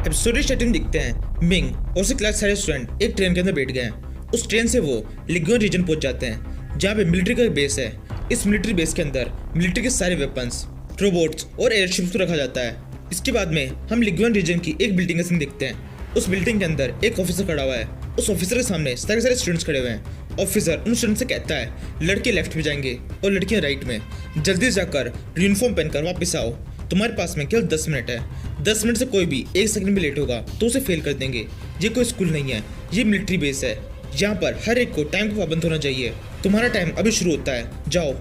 Episode starting दिखते हैं Ming और उसके क्लास सारे स्टूडेंट एक ट्रेन के अंदर बैठ गए हैं। उस ट्रेन से वो लिग्यून रीजन पहुंच जाते हैं जहाँ पे मिलिट्री का बेस है। इस मिलिट्री बेस के अंदर मिलिट्री के सारे वेपन्स, रोबोट्स और एयरशिप्स को रखा जाता है। इसके बाद में हम लिग्यून रीजन की एक बिल्डिंग का सीन देखते हैं। उस बिल्डिंग के अंदर एक ऑफिसर खड़ा हुआ है। उस ऑफिसर के सामने सारे स्टूडेंट्स खड़े हुए हैं। ऑफिसर उन स्टूडेंट्स से कहता है लड़के लेफ्ट में जाएंगे और लड़कियां राइट में। जल्दी से जाकर यूनिफॉर्म पहनकर वापस आओ। तुम्हारे पास में केवल 10 मिनट है। 10 मिनट से कोई भी 1 सेकंड भी लेट होगा तो उसे फेल कर देंगे। ये कोई स्कूल नहीं है, ये मिलिट्री बेस है। यहाँ पर हर एक को टाइम का पाबंद होना चाहिए। तुम्हारा टाइम अभी शुरू होता है, जाओ।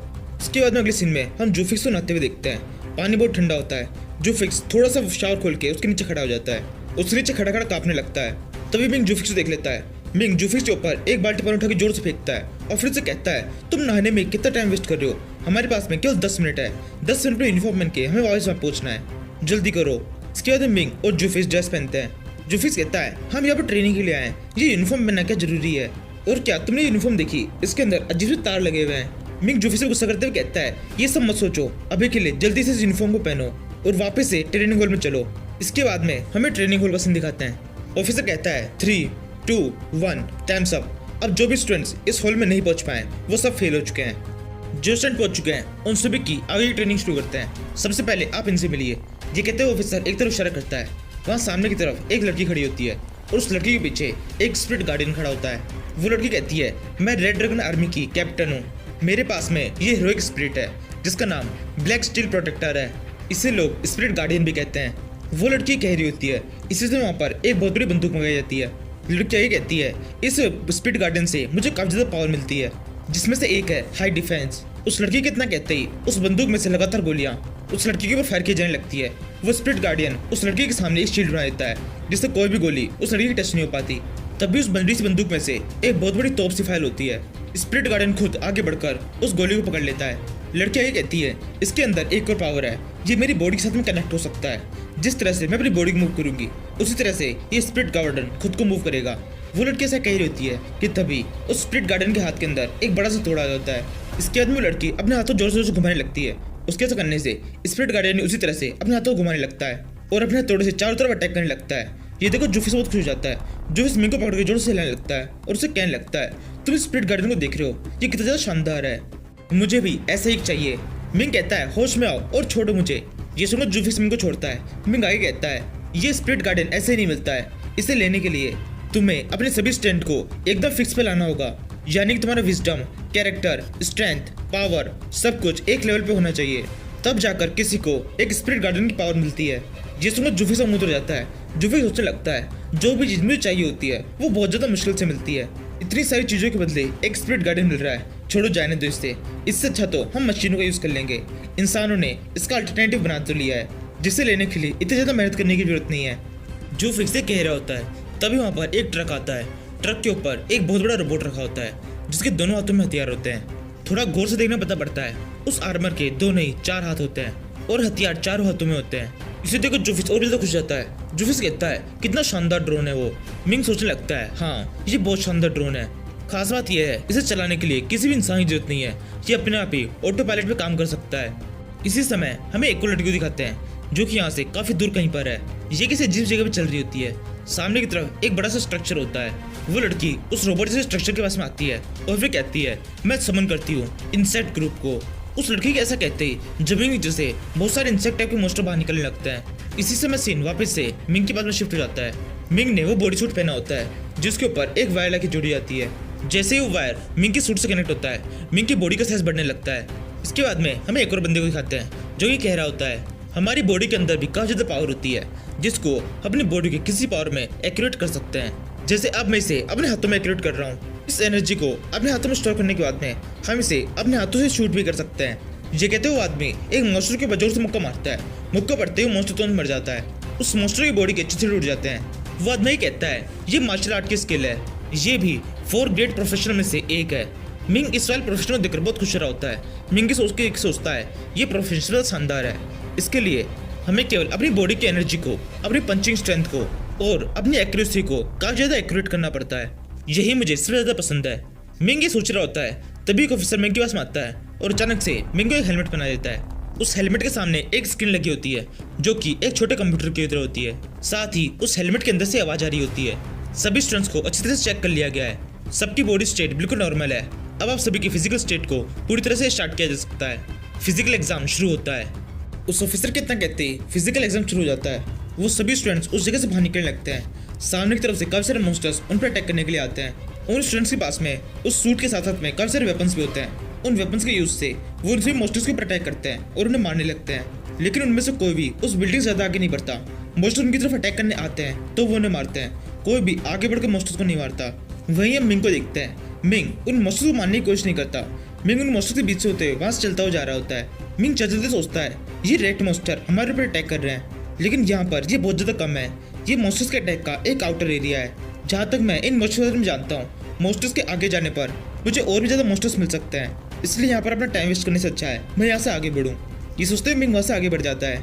इसके बाद में अगले सीन में हम जूफिक्स को नहाते हुए देखते हैं। पानी बहुत ठंडा होता है। जूफिक्स थोड़ा सा शावर खोल के उसके नीचे खड़ा हो जाता है। उसके नीचे खड़ा खड़ा कांपने लगता है। तभी मिंग जूफिक्स को देख लेता है। मिंग जूफिक्स के ऊपर एक बाल्टी पानी उठा के जोर से फेंकता है और फिर से कहता है तुम नहाने में कितना टाइम वेस्ट कर रहे हो, हमारे पास में केवल 10 मिनट है। 10 मिनट में यूनिफॉर्म पहन के हमें वापस वहाँ पहुंचना है, जल्दी करो। इसके बाद मिंग और जूफिक्स ड्रेस पहनते हैं। जूफिक्स कहता है हम यहाँ पर ट्रेनिंग के लिए आए हैं, ये यूनिफॉर्म पहनना क्या जरूरी है? और क्या तुमने यूनिफॉर्म देखी? इसके अंदर अजीब से तार लगे हुए हैं। मिंग जूफिक्स से गुस्सा करते हुए कहता है ये सब मत सोचो, अभी के लिए जल्दी से इस यूनिफॉर्म को पहनो और वापस से ट्रेनिंग हॉल में चलो। इसके बाद में हमें ट्रेनिंग हॉल का सीन दिखाते हैं। ऑफिसर कहता है 3, 2, 1 टाइम्स अप। अब जो भी स्टूडेंट्स इस हॉल में नहीं पहुंच पाए वो सब फेल हो चुके हैं। जो स्टूडेंट पहुंच चुके हैं उन सभी की आगे की ट्रेनिंग शुरू करते हैं। सबसे पहले आप इनसे मिलिए। ये कहते हुए ऑफिसर एक तरफ इशारा करता है। वहाँ सामने की तरफ एक लड़की खड़ी होती है और उस लड़की के पीछे एक स्पिरिट गार्डियन खड़ा होता है। वो लड़की कहती है मैं रेड ड्रैगन आर्मी की कैप्टन हूँ। मेरे पास में ये हीरोइक स्पिरिट है जिसका नाम ब्लैक स्टील प्रोटेक्टर है। इसे लोग स्पिरिट गार्डियन भी कहते हैं। वो लड़की कह रही होती है। इसी से वहाँ पर एक बहुत बड़ी बंदूक मंगाई जाती है। लड़की ये कहती है इस स्पिरिट गार्डियन से मुझे काफी ज्यादा पावर मिलती है, जिसमें से एक है हाई डिफेंस। उस लड़की कितना कहते ही उस बंदूक में से लगातार गोलियां उस लड़की के ऊपर फायर की जाने लगती है। वो स्पिरिट गार्डियन उस लड़की के सामने एक शील्ड बना देता है जिससे कोई भी गोली उस लड़की की टच नहीं हो पाती। तभी उस बंदी सी बंदूक में से एक बहुत बड़ी तोप सी फायर होती है। स्पिरिट गार्डियन खुद आगे बढ़कर उस गोली को पकड़ लेता है। लड़कियां ये कहती है इसके अंदर एक और पावर है, ये मेरी बॉडी के साथ में कनेक्ट हो सकता है। जिस तरह से मैं अपनी बॉडी को मूव करूंगी उसी तरह से ये स्पिरिट गार्डियन खुद को मूव करेगा। वो लड़की ऐसा कह रही होती है कि तभी उस स्पिरिट गार्डियन के हाथ के अंदर एक बड़ा सा तोड़ा जाता है। इसके बाद में वो लड़की अपने हाथों जोर जोर से घुमाने लगती है। उसके ऐसा करने से स्पिरिट गार्डियन उसी तरह से अपने हाथों को घुमाने लगता है और अपने हथौड़े से चारों तरफ अटैक करने लगता है। ये देखो जूफिक्स बहुत खुश हो जाता है। जूफिक्स मिंग को पकड़ के जोर से हिलाने लगता है और उसे कहने लगता है तुम स्पिरिट गार्डियन को देख रहे हो, ये कितना ज्यादा शानदार है, मुझे भी ऐसा ही चाहिए। मिंग कहता है होश में आओ और छोड़ो मुझे। ये सुनो जूफिक्स मिंग को छोड़ता है। मिंग आगे कहता है ये स्पिरिट गार्डियन ऐसे ही नहीं मिलता है, इसे लेने के लिए तुम्हें अपने सभी स्ट्रेंथ को एकदम फिक्स पे लाना होगा, यानी कि तुम्हारा विजडम, कैरेक्टर, स्ट्रेंथ, पावर सब कुछ एक लेवल पे होना चाहिए। तब जाकर किसी को एक स्पिरिट गार्डियन की पावर मिलती है। ये सुनो जूफिक्स का मुंह उतर जाता है। जूफिक्स सोचने लगता है जो भी चीज मुझे चाहिए होती है वो बहुत ज्यादा मुश्किल से मिलती है। इतनी सारी चीजों के बदले एक स्पिरिट गार्डियन मिल रहा है, छोड़ो जाने दो इससे। इससे अच्छा तो हम मशीनों का यूज कर लेंगे। इंसानों ने इसका अल्टरनेटिव बना तो लिया है, जिसे लेने के लिए इतनी ज्यादा मेहनत करने की जरूरत नहीं है। जूफिक्स से कह रहा होता है तभी वहाँ पर एक ट्रक आता है। ट्रक के ऊपर एक बहुत बड़ा रोबोट रखा होता है जिसके दोनों हाथों में हथियार होते हैं। थोड़ा गौर से देखना पता पड़ता है उस आर्मर के 2 नहीं 4 हाथ होते हैं और हथियार चारों हाथों में होते हैं। इसे देखो जूफिक्स और भी ज्यादा खुश जाता है। जूफिक्स कहता है कितना शानदार ड्रोन है वो। मिंग सोचने लगता है हाँ ये बहुत शानदार ड्रोन है। खास बात यह है इसे चलाने के लिए किसी भी इंसान की जरूरत नहीं है, ये अपने आप ही ऑटो पायलट पे काम कर सकता है। इसी समय हमें एक और लड़की को दिखाते हैं जो कि यहाँ से काफी दूर कहीं पर है। ये किसी अजीब जगह पे चल रही होती है। सामने की तरफ एक बड़ा सा स्ट्रक्चर होता है। वो लड़की उस रोबोट से स्ट्रक्चर के पास में आती है और फिर कहती है मैं समन करती हूँ इंसेक्ट ग्रुप को। उस लड़की के ऐसा कहते ही जमीन नीचे से बहुत सारे इंसेक्ट टाइप के मोस्टर बाहर निकलने लगते हैं। इसी समय सीन वापस से मिंग के पास में शिफ्ट हो जाता है। मिंग ने वो बॉडी सूट पहना होता है जिसके ऊपर एक वायर लाके जोड़ी जाती है। जैसे ही वो वायर मिंग के सूट से कनेक्ट होता है मिंग की बॉडी का साइज बढ़ने लगता है। इसके बाद में हमें एक और बंदे को दिखाते हैं जो कि कह रहा होता है हमारी बॉडी के अंदर भी काफी ज्यादा पावर होती है जिसको अपनी बॉडी के किसी पावर में एक्यूरेट कर सकते हैं। जैसे अब मैं इसे अपने हाथों में एक्यूरेट कर रहा हूँ। इस एनर्जी को अपने हाथों में स्टोर करने के बाद में हम इसे अपने हाथों से शूट भी कर सकते हैं। ये कहते हुए आदमी एक मॉन्स्टर के बजोर से मुक्का मारता है। मुक्का पड़ते हुए मॉन्स्टर तुरंत मर जाता है। उस मॉन्स्टर की बॉडी के चिथड़े उड़ जाते हैं। वो आदमी कहता है ये मार्शल आर्ट की स्किल है, ये भी 4 ग्रेट प्रोफेशनल में से एक है। मिंग इस वाले प्रोफेशनल देखकर बहुत खुश रहा होता है। मिंग की सोच के सोचता है ये प्रोफेशनल शानदार है। इसके लिए हमें केवल अपनी बॉडी की एनर्जी को, अपनी पंचिंग स्ट्रेंथ को और अपनी एक्यूरेसी को काफी ज्यादा एक्यूरेट करना पड़ता है। यही मुझे सबसे ज्यादा पसंद है। मिंग ये सोच रहा होता है तभी एक ऑफिसर मिंग के पास में आता है और अचानक से मिंग को एक हेलमेट पहना देता है। उस हेलमेट के सामने एक स्क्रीन लगी होती है जो कि एक छोटे कंप्यूटर की तरह होती है। साथ ही उस हेलमेट के अंदर से आवाज आ रही होती है। सभी स्टूडेंट्स को अच्छी तरह से चेक कर लिया गया है। सबकी बॉडी स्टेट बिल्कुल नॉर्मल है। अब आप सभी की फिजिकल स्टेट को पूरी तरह से स्टार्ट किया जा सकता है। फिजिकल एग्जाम शुरू होता है। उस ऑफिसर के इतना कहते ही फिजिकल एग्जाम शुरू हो जाता है। वो सभी स्टूडेंट्स उस जगह से बाहर निकलने लगते हैं। सामने की तरफ से काफी सारे मॉन्स्टर्स उन पर अटैक करने के लिए आते हैं। उन स्टूडेंट्स के पास में उस सूट के साथ साथ में काफी सारे वेपन्स भी होते हैं। उन वेपन्स के यूज से वो उन सभी मॉन्स्टर्स के ऊपर अटैक करते हैं और उन्हें मारने लगते हैं। लेकिन उनमें से कोई भी उस बिल्डिंग से ज्यादा आगे नहीं बढ़ता। मॉन्स्टर उनकी तरफ अटैक करने आते हैं तो वो उन्हें मारते हैं। कोई भी आगे बढ़कर मॉन्स्टर्स को नहीं मारता। वहीं हम मिंग को देखते हैं। मिंग उन मॉन्स्टर्स को मारने की कोशिश नहीं करता। मिंग उन मॉन्स्टर्स के बीच से होते हुए वहां से चलता हुआ जा रहा होता है। मिंग चलते सोचता है ये रेड मॉन्स्टर हमारे ऊपर अटैक कर रहे हैं, लेकिन यहाँ पर ये बहुत ज्यादा कम है। ये मॉन्स्टर्स के अटैक का एक आउटर एरिया है। जहाँ तक मैं इन मॉन्स्टर्स में जानता हूँ, मॉन्स्टर्स के आगे जाने पर मुझे और भी ज्यादा मॉन्स्टर्स मिल सकते हैं, इसलिए यहाँ पर अपना टाइम वेस्ट करने से अच्छा है मैं यहाँ से आगे बढ़ूँ। ये सोचते हुए मिंग वहाँ से आगे बढ़ जाता है।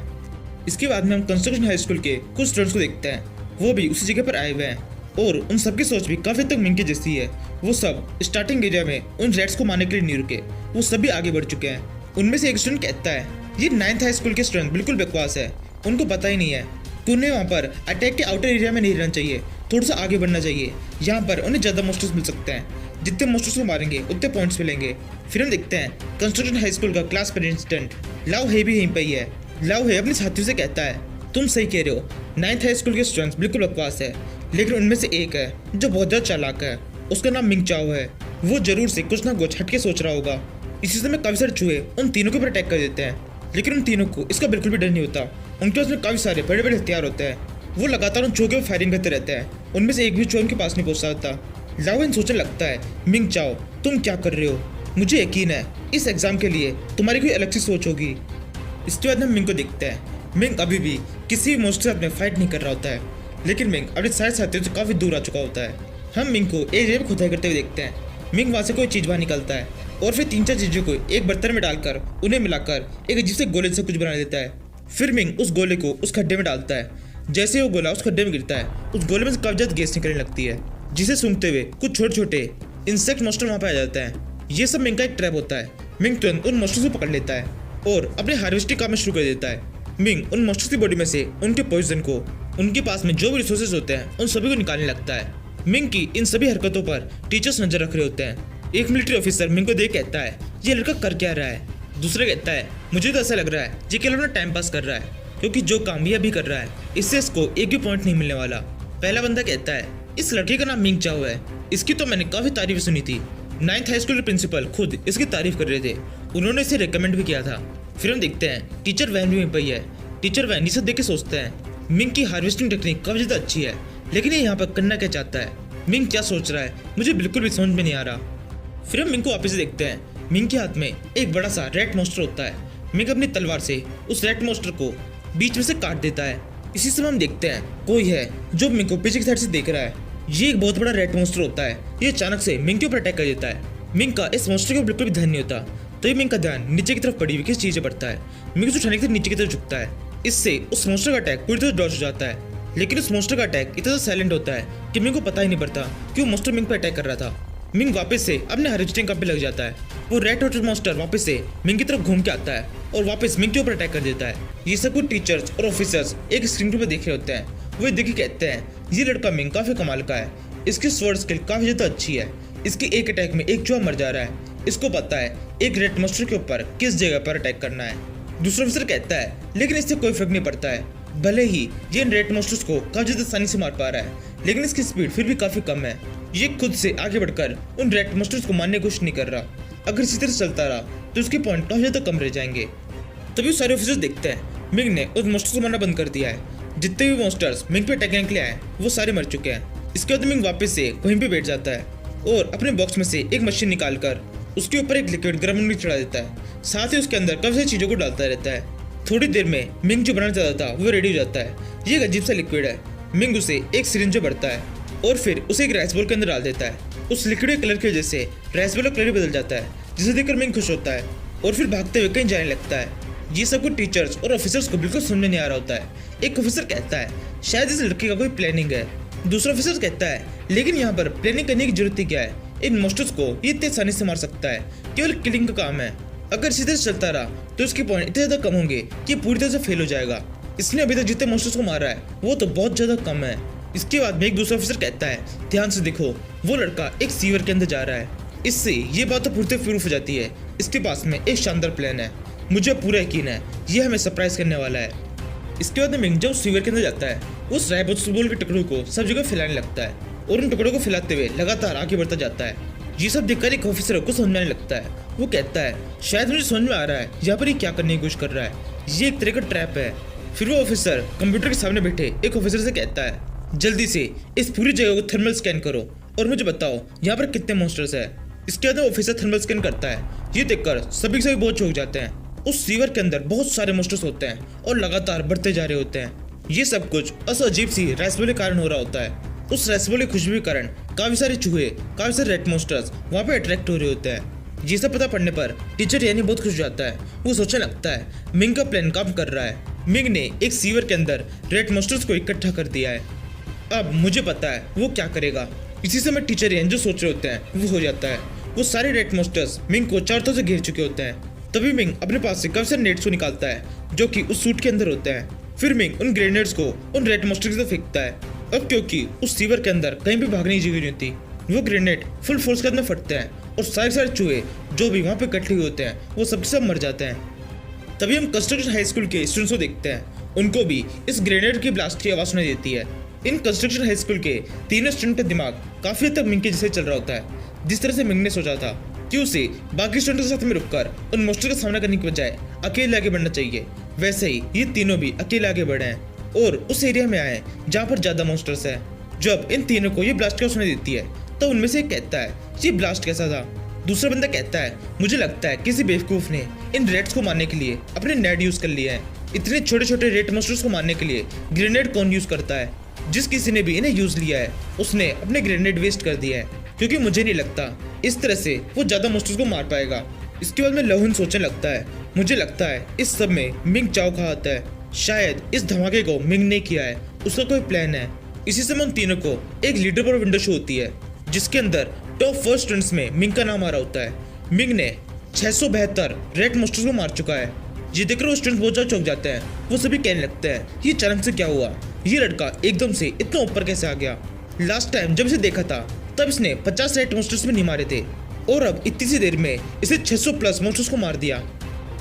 इसके बाद में हम कंस्ट्रक्शन हाई स्कूल के कुछ स्टूडेंट्स को देखते हैं। वो भी उसी जगह पर आए हुए हैं और उन सबकी सोच भी काफी हद तक मिंग की जैसी है। वो सब स्टार्टिंग एरिया में उन रेड्स को मारने के लिए नहीं रुके। वो सभी आगे बढ़ चुके हैं। उनमें से एक स्टूडेंट कहता है ये 9th हाई स्कूल के स्टूडेंट बिल्कुल बकवास है। उनको पता ही नहीं है कि उन्हें वहाँ पर अटैक के आउटर एरिया में नहीं रहना चाहिए, थोड़ा सा आगे बढ़ना चाहिए। यहाँ पर उन्हें ज्यादा मॉन्स्टर्स मिल सकते हैं। जितने मॉन्स्टर्स को मारेंगे उतने पॉइंट्स मिलेंगे। फिर हम देखते हैं कंस्ट्रक्शन हाई स्कूल का क्लास प्रेसिडेंट लाव हे भी यहीं पर ही है। लाव हे अपने साथियों से कहता है तुम सही कह रहे हो, 9th हाई स्कूल के स्टूडेंट्स बिल्कुल बकवास है, लेकिन उनमें से एक है जो बहुत ज्यादा चालाक है। उसका नाम मिंग चाओ है। वो जरूर से कुछ ना कुछ हटके सोच रहा होगा। इसी समय काफी सारे चूहे उन तीनों के ऊपर अटैक कर देते हैं, लेकिन उन तीनों को इसका बिल्कुल भी डर नहीं होता। उनके पास में काफी सारे बड़े बड़े हथियार होते हैं। वो लगातार उन चूहों के ऊपर फायरिंग करते रहते हैं। उनमें से एक भी चूहा उनके पास नहीं पहुंच सकता। लाओ सोचने लगता है मिंग चाओ तुम क्या कर रहे हो, मुझे यकीन है इस एग्जाम के लिए तुम्हारी कोई अलग सी सोच होगी। इसके बाद हम मिंग को देखते हैं। मिंग अभी भी किसी भी मॉन्स्टर से अपने फाइट नहीं कर रहा होता है, लेकिन मिंग अपने सारे साथियों से काफी दूर आ चुका होता है। हम मिंग को एक जगह में खुदाई करते हुए देखते हैं। मिंग वहां से कोई चीज बाहर निकलता है और फिर 3-4 चीजों को एक बर्तन में डालकर उन्हें मिलाकर एक अजीब से गोले से कुछ बना देता है। फिर मिंग उस गोले को उस खड्डे में डालता है। जैसे वो गोला उस खड्डे में गिरता है, उस गोले में से काफी ज्यादा गैस निकलने लगती है, जिसे सूंघते हुए कुछ छोटे छोटे इंसेक्ट मॉन्स्टर वहां पे आ जाते हैं। ये सब मिंग का एक ट्रैप होता है। मिंग तुरंत उन मॉन्स्टर्स को पकड़ लेता है और अपने हार्वेस्टिंग काम शुरू कर देता है। मिंग उन मॉन्स्टर्स की बॉडी में से उनके पॉइजन को, उनके पास में जो भी रिसोर्सेज होते हैं उन सभी को निकालने लगता है। मिंग की इन सभी हरकतों पर टीचर्स नजर रख रहे होते हैं। एक मिलिट्री ऑफिसर मिंग को देख कहता है ये लड़का कर क्या रहा है। दूसरा कहता है मुझे तो ऐसा लग रहा है ये केवल अपना टाइम पास कर रहा है, क्योंकि जो काम ये अभी कर रहा है इससे इसको एक भी पॉइंट नहीं मिलने वाला। पहला बंदा कहता है इस लड़के का नाम मिंग चाओ है, इसकी तो मैंने काफी तारीफ सुनी थी। 9th हाई स्कूल के प्रिंसिपल खुद इसकी तारीफ कर रहे थे, उन्होंने इसे रिकमेंड भी किया था। फिर हम देखते हैं टीचर वैन भी वहीं पर ही है। टीचर वैन ये सब देख के सोचते हैं मिंग की हार्वेस्टिंग टेक्निक काफी ज्यादा अच्छी है, लेकिन ये यहाँ पर करना क्या चाहता है, मिंग क्या सोच रहा है, मुझे बिल्कुल भी समझ में नहीं आ रहा। फिर हम मिंग को वापस से देखते हैं। मिंग के हाथ में एक बड़ा सा रेड मॉन्स्टर होता है। मिंग अपनी तलवार से उस रेड मॉन्स्टर को बीच में से काट देता है। इसी समय हम देखते हैं कोई है जो मिंग को पीछे की साइड से देख रहा है। ये एक बहुत बड़ा रेड मॉन्स्टर होता है। ये अचानक से मिंग के ऊपर अटैक कर देता है। मिंग का इस मॉन्स्टर के ऊपर बिल्कुल भी ध्यान नहीं होता, तो ये मिंग का ध्यान नीचे की तरफ पड़ी हुई किसी चीज से पड़ता है। मिंग उसे उठाने की तरफ नीचे की तरफ झुकता है। इससे उस मॉन्स्टर का अटैक पूरी तरह डॉज हो जाता है, लेकिन उस मॉन्स्टर का अटैक इतना साइलेंट होता है कि मिंग को पता ही नहीं पड़ता कि वो मॉन्स्टर मिंग पर अटैक कर रहा था। मिंग वापस से अपने हार्वेस्टिंग काम पे लग जाता है। वो रेड हॉटेड मॉन्स्टर वापस से मिंग की तरफ घूम के आता है और वापस मिंग के ऊपर अटैक कर देता है। ये सब कुछ टीचर्स और ऑफिसर्स एक स्क्रीन पे देख रहे होते हैं। वो देख के कहते हैं ये लड़का मिंग काफी कमाल का है, इसकी स्वॉर्ड स्किल काफी ज्यादा अच्छी है, इसके एक अटैक में एक चूहा मर जा रहा है, इसको पता है एक रेड मॉन्स्टर के ऊपर किस जगह पर अटैक करना है। दूसरा ऑफिसर कहता है लेकिन इससे कोई फर्क नहीं पड़ता है, भले ही ये इन रेड मॉन्स्टर्स को काफी ज्यादा आसानी से मार पा रहा है, लेकिन इसकी स्पीड फिर भी काफी कम है। ये खुद से आगे बढ़कर उन रेड मॉन्स्टर्स को मारने की कोशिश नहीं कर रहा। अगर इसी तरह चलता रहा तो उसके पॉइंट काफी ज्यादा कम रह जाएंगे। तभी सारे ऑफिसर्स देखते हैं मिंग ने उस मॉन्स्टर्स को मारना बंद कर दिया है। जितने भी मॉन्स्टर्स मिंग पे अटैक करने के लिए आए वो सारे मर चुके हैं। इसके बाद मिंग वापस से वहीं पे बैठ जाता है और अपने बॉक्स में से एक मशीन निकालकर उसके ऊपर एक लिक्विड गर्म में चढ़ा देता है। साथ ही उसके अंदर काफी सारी चीजों को डालता रहता है। थोड़ी देर में मिंग जो बनाना चाहता था वो रेडी हो जाता है। ये एक अजीब सा लिक्विड है। मिंग उसे एक सिरिंज में भरता है और फिर उसे एक राइस बॉल के अंदर डाल देता है। उस लिक्विड के कलर की वजह से राइस बॉल का कलर बदल जाता है, जिसे देखकर मिंग खुश होता है और फिर भागते हुए कहीं जाने लगता है। ये सब कुछ टीचर्स और ऑफिसर्स को बिल्कुल समझ में नहीं आ रहा होता है। एक ऑफिसर कहता है शायद इस लड़के का कोई प्लानिंग है। दूसरा ऑफिसर कहता है लेकिन यहाँ पर प्लानिंग करने की जरूरत ही क्या है, इन मॉन्स्टर्स को ये इतनी आसानी से मार सकता है, केवल किलिंग का काम है। अगर इसी तरह से चलता रहा तो इसके पॉइंट इतने ज्यादा कम होंगे कि पूरी तरह से फेल हो जाएगा। इसने अभी तक जितने मॉन्स्टर्स को मारा है वो तो बहुत ज्यादा कम है। इसके बाद में एक दूसरा ऑफिसर कहता है, ध्यान से देखो, वो लड़का एक सीवर के अंदर जा रहा है। इससे ये बात तो पूरी तरह प्रूफ हो जाती है, इसके पास में एक शानदार प्लान है। मुझे पूरा यकीन है ये हमें सरप्राइज करने वाला है। इसके बाद में मिंग जब सीवर के अंदर जाता है, उस राइबोसोमोल के टुकड़ों को सब जगह फैलाने लगता है और उन टुकड़ों को फैलाते हुए लगातार आगे बढ़ता जाता है। ये सब देखकर एक ऑफिसर को समझ में आने लगता है। वो कहता है, शायद मुझे समझ में आ रहा है यहाँ पर ये क्या करने की कोशिश कर रहा है, ये एक तरह का ट्रैप है। फिर वो ऑफिसर कंप्यूटर के सामने बैठे एक ऑफिसर से कहता है, जल्दी से इस पूरी जगह को थर्मल स्कैन करो और मुझे बताओ यहाँ पर कितने मॉन्स्टर्स है। इसके बाद ऑफिसर थर्मल स्कैन करता है। ये देखकर सभी के सभी बहुत चौंक जाते हैं। उस सीवर के अंदर बहुत सारे मॉन्स्टर्स होते हैं और लगातार बढ़ते जा रहे होते हैं। ये सब कुछ उस अजीब सी रेसबोल के कारण हो रहा होता है। उस रेसबोल की खुशबू के कारण काफी सारे चूहे, काफी सारे रेड मॉन्स्टर्स वहाँ पे अट्रैक्ट हो रहे होते हैं। ये सब पता पड़ने पर टीचर यानी बहुत खुश हो जाता है। वो सोचने लगता है मिंग का प्लान काम कर रहा है। मिंग ने एक सीवर के अंदर रेड मॉन्स्टर्स को इकट्ठा कर दिया है। अब मुझे पता है वो क्या करेगा। इसी समय टीचर यानी जो सोच रहे होते हैं वो हो जाता है। वो सारे रेड मॉन्स्टर्स मिंग को चारों तरफ से घेर चुके होते हैं। तभी मिंग अपने पास से काफी सारे नेट्स को निकालता है जो कि उस सूट के अंदर होते हैं। फिर मिंग उन ग्रेनेड्स को उन रेड मॉन्स्टर्स की तरफ फेंकता है। अब क्योंकि उस सीवर के अंदर कहीं भी भागने की जगह नहीं होती, वो ग्रेनेड फुल फोर्स के अंदर फटते हैं और सारे चूहे जो भी वहाँ पे इकट्ठे हुए होते हैं वो सबके सब मर जाते हैं। तभी हम कंस्ट्रक्शन हाई स्कूल के स्टूडेंट्स को देखते हैं। उनको भी इस ग्रेनेड की ब्लास्ट की आवाज सुनाई देती है। इन कंस्ट्रक्शन हाई स्कूल के तीनों स्टूडेंट का दिमाग काफी हद तक मिंग के जैसे चल रहा होता है। जिस तरह से मिंग ने सोचा था कि उसे बाकी स्टूडेंट्स के साथ में रुककर उन मॉन्स्टर का सामना करने की बजाय अकेले आगे बढ़ना चाहिए, वैसे ही ये तीनों भी अकेले आगे बढ़े हैं और उस एरिया में आए जहाँ पर ज्यादा मॉन्स्टर्स है। जब इन तीनों को ये ब्लास्ट की सुनाई देती है तो उनमें से एक कहता है, ये ब्लास्ट कैसा था। दूसरा बंदा कहता है, मुझे लगता है किसी बेवकूफ ने इन रेड्स को मारने के लिए अपने नेट यूज कर लिया है। इतने छोटे छोटे रेड मॉन्स्टर्स को मारने के लिए ग्रेनेड कौन यूज करता है। जिस किसी ने भी इन्हें यूज लिया है उसने अपने ग्रेनेड वेस्ट कर दिया है, क्योंकि मुझे नहीं लगता इस तरह से वो ज्यादा मॉन्स्टर्स को मार पाएगा। इसके बाद में लहुन सोचने लगता है, मुझे लगता है इस सब में मिंग चाव खा आता है। शायद इस धमाके को मिंग ने किया है, उसका कोई प्लान है। इसी समय उन तीनों को एक लीडर पर विंडो शो होती है जिसके अंदर टॉप 4 स्टूडेंट्स में मिंग का नाम आ रहा होता है। मिंग ने 672 रेड मॉन्स्टर्स को मार चुका है। ये देखकर वो स्टूडेंट्स बहुत ज्यादा चौंक जाते हैं। वो सभी कहने लगते हैं, ये अचानक से क्या हुआ, ये लड़का एकदम से इतना ऊपर कैसे आ गया। लास्ट टाइम जब इसे देखा था तब इसने 50 रेड मॉन्स्टर्स भी नहीं मारे थे और अब इतनी सी देर में इसे 600 प्लस मॉन्स्टर्स को मार दिया।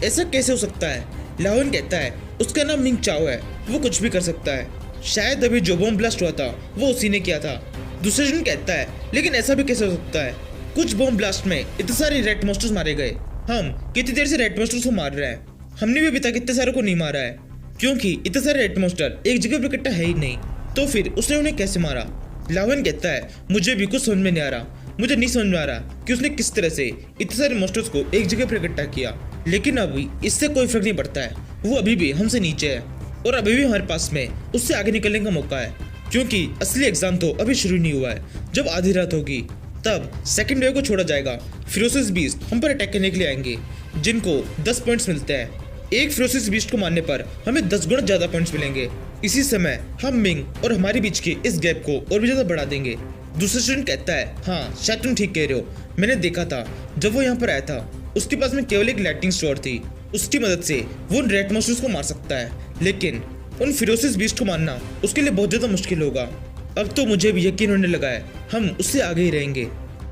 ऐसा कैसे हो सकता है। लाहौन कहता है, उसका नाम मिंग चाओ है, वो कुछ भी कर सकता है। शायद अभी जो बॉम्ब ब्लास्ट हुआ था वो उसी ने किया था। दूसरा जन कहता है, लेकिन ऐसा भी कैसे हो सकता है, कुछ बॉम्ब ब्लास्ट में इतने सारे रेड मॉन्स्टर्स मारे गए। हम कितनी देर से रेड मॉन्स्टर्स को मार रहे हैं, हमने भी अभी तक इतने सारे को नहीं मारा है, क्योंकि इतने सारे रेड मॉन्स्टर एक जगह पर इकट्ठा है ही नहीं। तो फिर उसने उन्हें कैसे मारा। लावन कहता है, मुझे भी कुछ समझ में नहीं आ रहा। मुझे नहीं समझ में आ रहा कि उसने किस तरह से इतने सारे मॉन्स्टर्स को एक जगह पर इकट्ठा किया, लेकिन अभी इससे कोई फर्क नहीं पड़ता है। वो अभी भी हमसे नीचे है और अभी भी हमारे पास में उससे आगे निकलने का मौका है, क्योंकि असली एग्जाम तो अभी शुरू नहीं हुआ है। जब आधी रात होगी तब सेकंड वेव को छोड़ा जाएगा। फिरोसिस बीस्ट हम पर अटैक करने के लिए आएंगे, जिनको 10 पॉइंट्स मिलते हैं। एक फिरोसिस बीस्ट को मारने पर हमें 10 गुना ज्यादा पॉइंट्स मिलेंगे। इसी समय हम मिंग और हमारे बीच के इस गैप को और भी ज्यादा बढ़ा देंगे। दूसरा स्टूडेंट कहता है, हाँ शायद तुम ठीक कह रहे हो, मैंने देखा था जब वो यहाँ पर आया था उसके पास में केवल एक लाइटिंग स्टोर थी। उसकी मदद से वो उन रेड मॉन्स्टर्स को मार सकता है, लेकिन उन फिरोसिस बीस्ट को मारना उसके लिए बहुत ज्यादा मुश्किल होगा। अब तो मुझे भी यकीन होने लगा है हम उससे आगे ही रहेंगे।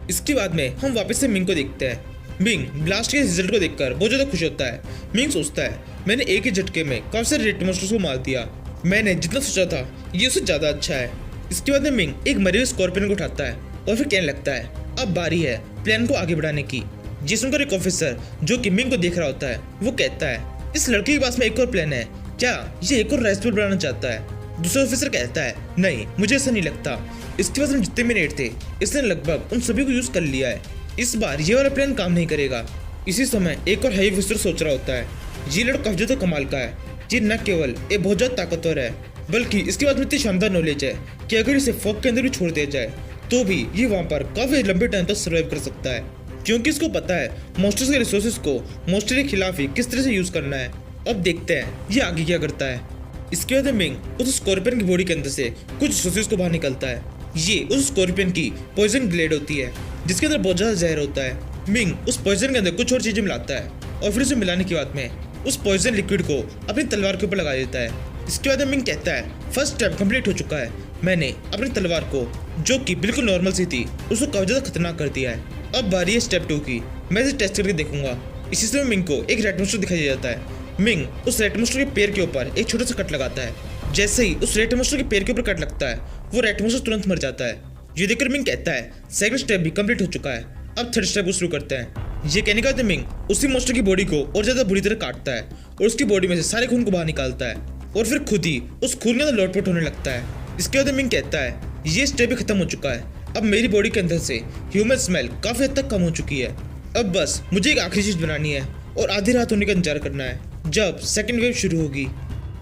इसके बाद में हम वापस से मिंग को देखते हैं। मिंग ब्लास्ट के रिजल्ट को देखकर बहुत ज्यादा खुश होता है। मिंग सोचता है, मैंने एक ही झटके में काफी सारे रेड मॉन्स्टर्स को मार दिया, मैंने जितना सोचा था ये उससे ज्यादा अच्छा है। इसके बाद में मिंग एक मरे हुए स्कॉर्पियन को उठाता है और फिर कहने लगता है, अब बारी है प्लान को आगे बढ़ाने की। जी सुनकर एक ऑफिसर जो कि मिंग को देख रहा होता है वो कहता है, इस लड़के के पास में एक और प्लान है, क्या ये एक और राइसबॉल बनाना चाहता है। दूसरा ऑफिसर कहता है, नहीं मुझे ऐसा नहीं लगता, इसके पास में जितने भी नेट थे इसने लगभग उन सभी को यूज कर लिया है, इस बार ये वाला प्लान काम नहीं करेगा। इसी समय एक और हाई ऑफिसर सोच रहा होता है, ये लड़का काफी ज्यादा कमाल का है, ये न केवल एक बहुत ज्यादा ताकतवर है बल्कि इसके बाद में इतनी शानदार नॉलेज है कि अगर इसे फॉग के अंदर भी छोड़ दिया जाए तो भी ये वहाँ पर काफी लंबे टाइम तक सर्वाइव कर सकता है, क्योंकि इसको पता है मॉन्स्टर्स के रिसोर्सेज को मॉन्स्टर के खिलाफ ही किस तरह से यूज करना है। अब देखते हैं ये आगे क्या करता है। इसके बाद मिंग उस स्कॉर्पियन की बॉडी के अंदर से कुछ रिसोर्सेज को बाहर निकलता है। ये उस स्कॉर्पियन की पॉइजन ग्लेड होती है जिसके अंदर बहुत ज्यादा जहर होता है। मिंग उस पॉइजन के अंदर कुछ और चीजें मिलाता है और फिर उसे मिलाने के बाद में उस पॉइजन लिक्विड को अपनी तलवार के ऊपर लगा देता है। इसके बाद मिंग कहता है फर्स्ट स्टेप कंप्लीट हो चुका है, मैंने अपनी तलवार को जो कि बिल्कुल नॉर्मल सी थी उसको काफी ज्यादा खतरनाक कर दिया है। अब बारी है स्टेप 2 की, मैं इसे टेस्ट करके देखूंगा। इसी समय मिंग को एक रेड मोस्टर दिखाई दे जाता है। मिंग उस रेड मोस्टर के पैर के ऊपर एक छोटा सा कट लगाता है। जैसे ही उस रेड मोस्टर के पैर के ऊपर कट लगता है वो रेड मोस्टर तुरंत मर जाता है। ये देखकर मिंग कहता है सेकंड स्टेप भी कंप्लीट हो चुका है, अब थर्ड स्टेप को शुरू करते हैं। ये कहने के बाद मिंग उसी मोस्टर की बॉडी को और ज्यादा बुरी तरह काटता है और उसकी बॉडी में से सारे खून को बाहर निकालता है और फिर खुद ही उस खून के अंदर लोटपोट होने लगता है। इसके बाद मिंग कहता है ये स्टेप भी खत्म हो चुका है, अब मेरी बॉडी के अंदर से ह्यूमन स्मेल काफी हद तक कम हो चुकी है। अब बस मुझे एक आखिरी चीज बनानी है और आधी रात होने का इंतजार करना है जब सेकंड वेव शुरू होगी।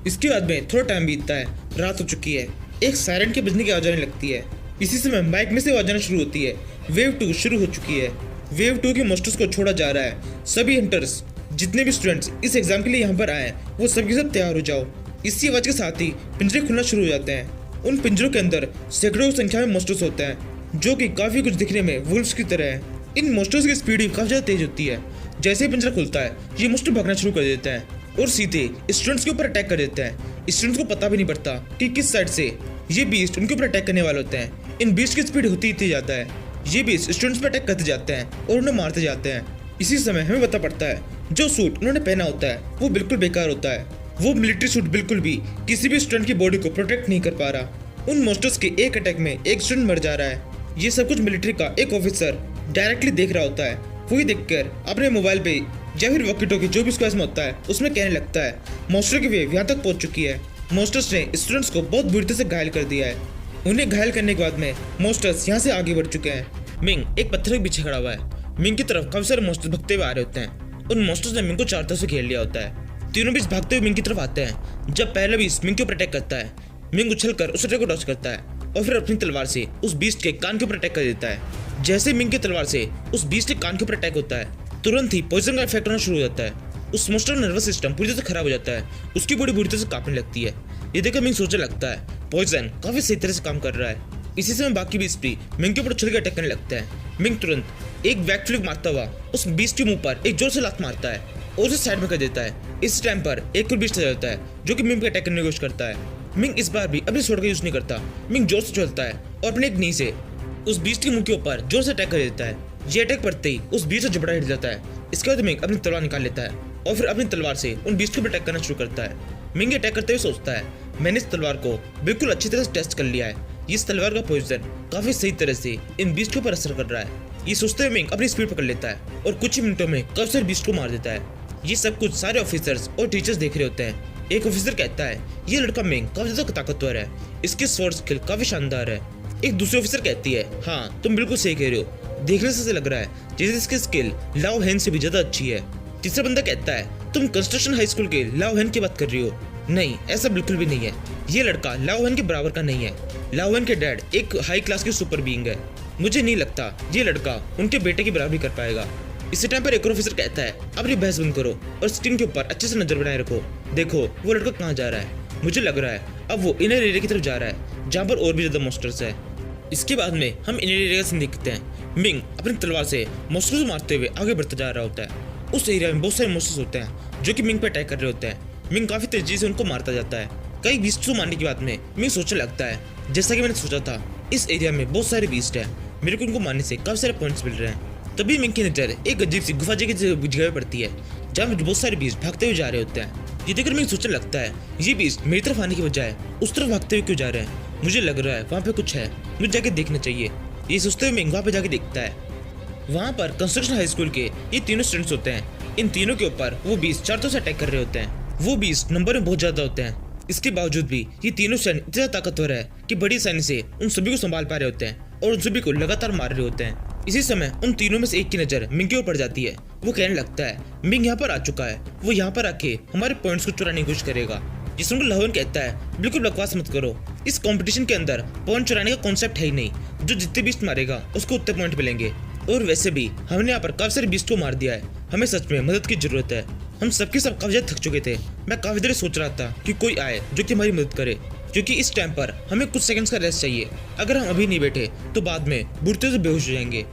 इसके बाद में थोड़ा टाइम बीतता है, रात हो चुकी है, एक सायरन के बजने की आवाज आने लगती है। इसी समय माइक में से आवाज आना शुरू होती है, वेव 2 शुरू हो चुकी है। वेव 2 के मोस्टर्स को छोड़ा जा रहा है। सभी हंटर्स जितने भी स्टूडेंट्स इस एग्जाम के लिए यहाँ पर आए हैं वो सब के सब तैयार हो जाओ। इसी आवाज के साथ ही पिंजरे खुलना शुरू हो जाते हैं। उन पिंजरों के अंदर सैकड़ों की संख्या में मोस्टर्स होते हैं जो कि काफी कुछ दिखने में वुल्फ्स की तरह है। इन मोस्टर्स की स्पीड भी काफी ज्यादा तेज होती है। जैसे ही पिंजरा खुलता है ये मोस्टर भागना शुरू कर देते हैं और सीधे स्टूडेंट्स के ऊपर अटैक कर देते हैं। स्टूडेंट्स को पता भी नहीं पड़ता कि किस साइड से ये बीस्ट उनके ऊपर अटैक करने वाले होते हैं। इन बीस्ट की स्पीड होती ही जाता है, ये बीस्ट स्टूडेंट्स पर अटैक करते जाते हैं और उन्हें मारते जाते हैं। इसी समय हमें पता पड़ता है जो सूट उन्होंने पहना होता है वो बिल्कुल बेकार होता है। वो मिलिट्री सूट बिल्कुल भी किसी भी स्टूडेंट की बॉडी को प्रोटेक्ट नहीं कर पा रहा। उन मोस्टर्स के एक अटैक में एक स्टूडेंट मर जा रहा है। ये सब कुछ मिलिट्री का एक ऑफिसर डायरेक्टली देख रहा होता है। वही देखकर अपने मोबाइल पे या फिर वॉकी टॉकी जो भी उसके पास में होता है उसमें कहने लगता है मोस्टर की वेव यहाँ तक पहुंच चुकी है। मोस्टर्स ने स्टूडेंट्स को बहुत बुरी तरह से घायल कर दिया है। उन्हें घायल करने के बाद में मोस्टर्स यहाँ से आगे बढ़ चुके हैं। मिंग एक पत्थर के पीछे खड़ा हुआ है। मिंग की तरफ काफी सारे मोस्टर्स भगते हुए आ रहे होते हैं। उन मोस्टर्स ने मिंग को चारों तरफ से घेर लिया होता है। तीनों बीच भागते हुए मिंग की तरफ आते हैं। जब पहला बीस्ट मिंग के ऊपर अटैक करता है मिंग उछलकर उस अटैक को डॉच करता है और फिर अपनी तलवार से उस बीस्ट के कान के ऊपर अटैक कर देता है। जैसे मिंग की तलवार से उस बीस्ट के कान के ऊपर अटैक होता है तुरंत ही पॉइजन का इफेक्ट होना शुरू हो जाता है। उस मोस्टर का नर्वस सिस्टम पूरी तरह से खराब हो जाता है। उसकी बॉडी बुरी तरह से कांपने लगती है। ये देखकर मिंग सोचने लगता है पॉइजन काफी सही तरह से काम कर रहा है। इसी समय बाकी बीस्ट भी मिंग के ऊपर उछल के अटैक करने लगता है। मिंग तुरंत एक बैक फ्लिप मारता हुआ उस बीस्ट के मुंह पर एक जोर से लात मारता है और उसे साइड में कर देता है। इस टाइम पर एक और बीस्ट आ जाता है जो कि मिंग पे अटैक करने की कोशिश करता है। मिंग इस बार भी अपने स्वॉर्ड का यूज नहीं करता। मिंग जोर से चलता है और अपने एक नी से उस बीस्ट के मुंह के ऊपर जोर से अटैक कर देता है। ये अटैक पड़ते ही उस बीस्ट से झपड़ा हिट जाता है। इसके बाद मिंग अपनी तलवार निकाल लेता है और फिर अपनी तलवार से उन बीस्ट के ऊपर अटैक करना शुरू करता है। मिंग अटैक करते हुए सोचता है मैंने इस तलवार को बिल्कुल अच्छी तरह से टेस्ट कर लिया है। इस तलवार का पॉइजन काफी सही तरह से इन बीस्ट के ऊपर असर कर रहा है। ये सोचते हुए मिंग अपनी स्पीड पकड़ लेता है और कुछ ही मिनटों में काफी सारे बीस्ट को मार देता है। ये सब कुछ सारे ऑफिसर्स और टीचर्स देख रहे होते हैं। एक ऑफिसर कहता है ये लड़का मिंग काफी ज्यादा ताकतवर है, इसकी स्वॉर्ड स्किल काफी शानदार है। एक दूसरे ऑफिसर कहती है हाँ तुम बिल्कुल सही कह रहे हो, देखने से लग रहा है जैसे इसकी स्किल लाओ हेन से भी ज्यादा अच्छी है। तीसरा बंदा कहता है तुम कंस्ट्रक्शन हाई स्कूल के लाओ हेन की बात कर रही हो। नहीं, ऐसा बिल्कुल भी नहीं है, ये लड़का लाओ हेन के बराबर का नहीं है। लाओ हेन के डैड एक हाई क्लास के सुपर बीइंग है, मुझे नहीं लगता ये लड़का उनके बेटे की बराबरी कर पाएगा। इसी टाइम पर एक ऑफिसर कहता है अपनी बहस बंद करो और स्क्रीन के ऊपर अच्छे से नजर बनाए रखो। देखो वो लड़का कहाँ जा रहा है, मुझे लग रहा है अब वो इनर एरिया की तरफ जा रहा है जहाँ पर और भी ज्यादा मोस्टर्स है। इसके बाद में हम इनर एरिया का सीन देखते हैं। मिंग अपनी तलवार से मोस्टर्स को मारते हुए आगे बढ़ता जा रहा होता है। उस एरिया में बहुत सारे मोस्टर्स होते हैं जो कि मिंग पर अटैक कर रहे होते हैं। मिंग काफी तेजी से उनको मारता जाता है। कई बीस्ट को मारने के बाद में मिंग सोचने लगता है जैसा कि मैंने सोचा था इस एरिया में बहुत सारे बीस्ट है, मेरे को उनको मारने से काफी सारे पॉइंट्स मिल रहे हैं। तभी मिंग की नजर एक अजीब सी गुफा जगह पे पड़ती है जहाँ बहुत सारे बीस्ट भागते हुए जा रहे होते हैं। ये देखकर मिंग सोचने लगता है ये बीस्ट मेरी तरफ आने की बजाय उस तरफ भागते हुए क्यों जा रहे हैं, मुझे लग रहा है वहाँ पे कुछ है, मुझे जाके देखना चाहिए। ये सोचते हुए मिंग वहाँ पे जाके देखता है। वहाँ पर कंस्ट्रक्शन हाई स्कूल के ये तीनों स्टूडेंट्स होते हैं। इन तीनों के ऊपर वो बीस्ट चारों से अटैक कर रहे होते हैं। वो बीस्ट नंबर में बहुत ज्यादा होते हैं। इसके बावजूद भी ये तीनों सैनिक इतना ताकतवर है कि बड़ी आसानी से उन सभी को संभाल पा रहे होते हैं और उन सभी को लगातार मार रहे होते हैं। इसी समय उन तीनों में से एक की नजर मिंग के ऊपर पड़ जाती है। वो कहने लगता है मिंग यहाँ पर आ चुका है, वो यहाँ पर आके हमारे पॉइंट्स को चुराने की कोशिश करेगा। जिसमें को लाओ हेन कहता है बिल्कुल बकवास मत करो, इस कंपटीशन के अंदर पॉइंट चुराने का कॉन्सेप्ट है ही नहीं, जो जितने बीस्ट मारेगा उसको उतने पॉइंट मिलेंगे। और वैसे भी हमने यहाँ पर काफी सारे बीस्ट को मार दिया है, हमें सच में मदद की जरूरत है। हम सबके सब काफी ज्यादा थक चुके थे। मैं काफी देर सोच रहा था कि कोई आए जो कि हमारी मदद करे, क्योंकि इस टाइम पर हमें कुछ सेकंड्स का रेस्ट चाहिए। अगर हम अभी नहीं बैठे तो बाद में बुरी तरह से बेहोश हो जाएंगे।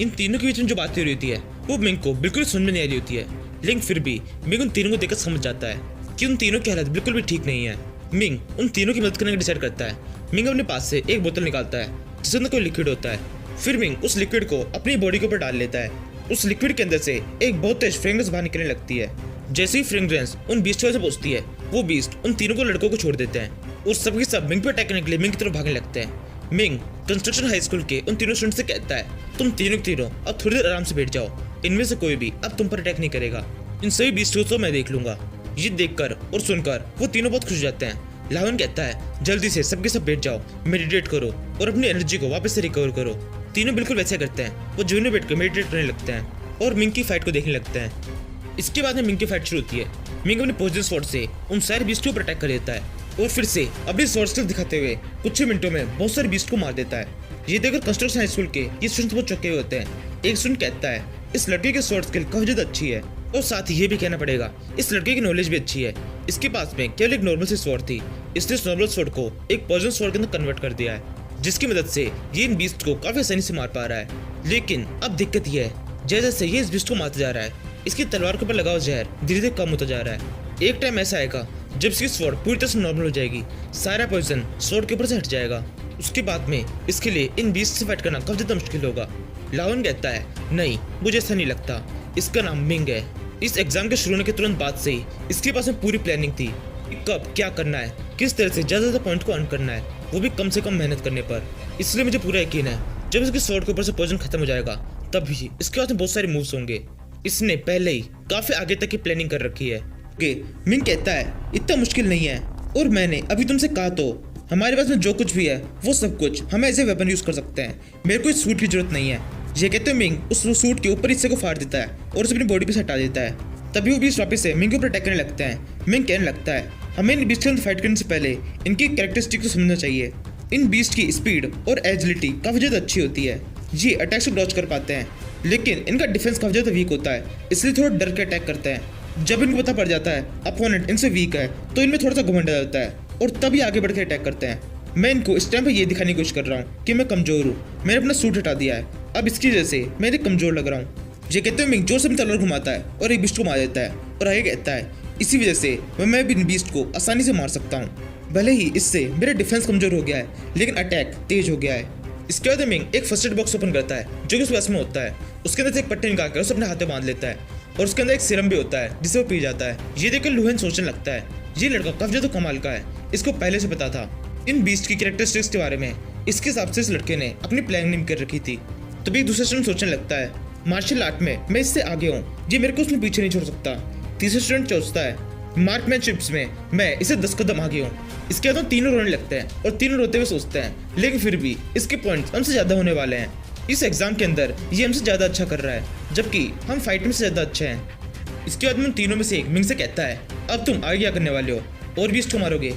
इन तीनों के बीच में जो बातें हो रही होती है वो मिंग को बिल्कुल समझ में नहीं आ रही होती है। लेकिन फिर भी मिंग उन तीनों को देखकर समझ जाता है कि उन तीनों की हालत बिल्कुल भी ठीक नहीं है। मिंग उन तीनों की मदद करने का डिसाइड करता है। मिंग अपने पास से एक बोतल निकालता है जिसके अंदर कोई लिक्विड होता है। फिर मिंग उस लिक्विड को अपनी बॉडी के ऊपर डाल लेता है। उस लिक्विड के अंदर से एक बहुत तेज फ्रेग्रेंस बाहर निकलने लगती है। जैसे ही फ्रेग्रेंस उन बीस्ट से पहुंचती है, वो बीस्ट उन तीनों को लड़कों को छोड़ देते हैं और सबके सब मिंग पर अटैक करने के लिए मिंग की तरफ भागने लगते हैं। मिंग कंस्ट्रक्शन हाई स्कूल के उन तीनों स्टूडेंट से कहता है, तुम तीनों अब थोड़ी देर आराम से बैठ जाओ, इनमें से कोई भी अब तुम पर अटैक नहीं करेगा, इन सभी बीस्ट को तो मैं देख लूंगा। ये देखकर और सुनकर वो तीनों बहुत खुश हो जाते हैं। लावन कहता है, जल्दी से सबके सब बैठ जाओ, मेडिटेट करो और अपनी एनर्जी को वापस से रिकवर करो। तीनों बिल्कुल वैसे करते हैं। वो जमीन में बैठकर मेडिटेट करने लगते हैं और मिंग की फाइट को देखने लगते हैं। इसके बाद में मिंग की फाइट शुरू होती है। मिंग अपने पोजिशन स्वॉर्ड से उन सारे बीस्ट के ऊपर अटैक कर देता है और फिर से अपनी स्वॉर्ड स्किल दिखाते हुए कुछ ही मिनटों में बहुत सारे बीस्ट को मार देता है। ये देखकर कंस्ट्रक्शन हाई स्कूल के ये स्टूडेंट्स बहुत चौंके हुए होते हैं। एक स्टूडेंट कहता है, इस लड़के की स्वॉर्ड स्किल काफी ज्यादा अच्छी है और साथ ही ये भी कहना पड़ेगा इस लड़के की नॉलेज भी अच्छी है। इसके पास में केवल एक नॉर्मल सी स्वॉर्ड थी, इसने इस नॉर्मल स्वॉर्ड को एक पॉइजन स्वॉर्ड के अंदर कन्वर्ट कर दिया है, जिसकी मदद से ये इन बीस्ट को काफी आसानी से मार पा रहा है। लेकिन अब दिक्कत ये है, जैसे जैसे ये इस बीस्ट को मारता जा रहा है, इसकी तलवार के ऊपर लगा हुआ जहर धीरे धीरे कम होता जा रहा है। एक टाइम ऐसा आएगा जब इसकी स्वॉर्ड पूरी तरह से नॉर्मल हो जाएगी, सारा पॉइजन स्वॉर्ड के ऊपर से हट जाएगा। उसके बाद में इसके लिए इन बीस्ट से फाइट करना काफी ज्यादा मुश्किल होगा। लावन कहता है, नहीं मुझे ऐसा नहीं लगता, इसका नाम मिंग है। इस एग्जाम के शुरू होने के तुरंत बाद से ही इसके पास में पूरी प्लानिंग थी कि कब क्या करना है, किस तरह से ज्यादा पॉइंट को अर्न करना है, वो भी कम से कम मेहनत करने पर। इसलिए मुझे पूरा यकीन है जब इसकी स्वॉर्ड के ऊपर से पॉइजन खत्म हो जाएगा तभी इसके पास में बहुत सारे मूव्स होंगे। इसने पहले ही काफी आगे तक की प्लानिंग कर रखी है। मिंग कहता है, इतना मुश्किल नहीं है और मैंने अभी तुमसे कहा तो हमारे पास में जो कुछ भी है वो सब कुछ हम एज ए वेपन यूज कर सकते हैं, मेरे को इस सूट की जरूरत नहीं है। ये कहते हुए मिंग उस सूट के ऊपर हिस्से को फाड़ देता है और उसे अपनी बॉडी पे से हटा देता है। तभी वो बीस्ट वापस से मिंग के ऊपर अटैक करने लगता है। मिंग कहने लगता है, हमें इन बीस्ट के साथ फाइट करने से पहले इनकी कैरेक्टरिस्टिक को समझना चाहिए। इन बीस्ट की स्पीड और एजिलिटी काफी ज्यादा अच्छी होती है, ये अटैक से डॉज कर पाते हैं, लेकिन इनका डिफेंस काफी ज्यादा वीक होता है, इसलिए थोड़ा डर के अटैक करते हैं। जब इनको पता पड़ जाता है अपोनेंट इनसे वीक है तो इनमें थोड़ा सा घमंड आ जाता है और तभी आगे बढ़ के अटैक करते हैं। मैं इनको इस टाइम पे ये दिखाने की कोशिश कर रहा हूँ कि मैं कमजोर हूँ, मैंने अपना सूट हटा दिया है, अब इसकी वजह से मैं कमजोर लग रहा हूँ। ये कहते हुए मिंग जोर से अपनी तलवार घुमाता है और एक बीस्ट को मार देता है और आगे कहता है, इसी वजह से मैं भी इन बीस्ट को आसानी से मार सकता हूँ। भले ही इससे मेरा डिफेंस कमजोर हो गया है लेकिन अटैक तेज हो गया है। इसके बाद मिंग एक फर्स्ट एड बॉक्स ओपन करता है जो कि उस बॉक्स में होता है। उसके अंदर से एक पट्टी निकाल कर उसे अपने हाथ में बांध लेता है और उसके अंदर एक सीरम भी होता है जिसे वो पी जाता है। ये देखकर लुहेन सोचने लगता है, ये लड़का काफी ज्यादा कमाल का है, इसको पहले से पता था इन बीस्ट की कैरेक्टरिस्टिक्स के बारे में। इसके हिसाब से इस लड़के ने अपनी प्लानिंग कर रखी थी। तभी दूसरा स्टूडेंट सोचने लगता है, मार्शल आर्ट में मैं इससे आगे हूँ, ये मेरे को उसमें पीछे नहीं छोड़ सकता। तीसरा स्टूडेंट सोचता है, मार्कमैनशिप्स में मैं इसे 10 कदम आगे हूँ। इसके बाद तीनों रोने लगते हैं और तीनों रोते हुए सोचते हैं, लेकिन फिर भी इसके पॉइंट्स हमसे ज्यादा होने वाले हैं। इस एग्जाम के अंदर ये हमसे ज्यादा अच्छा कर रहा है जबकि हम फाइट में से ज्यादा अच्छे हैं। इसके बाद में तीनों में से एक मिंग से कहता है, अब तुम आगे क्या करने वाले हो और भी इसको मारोगे?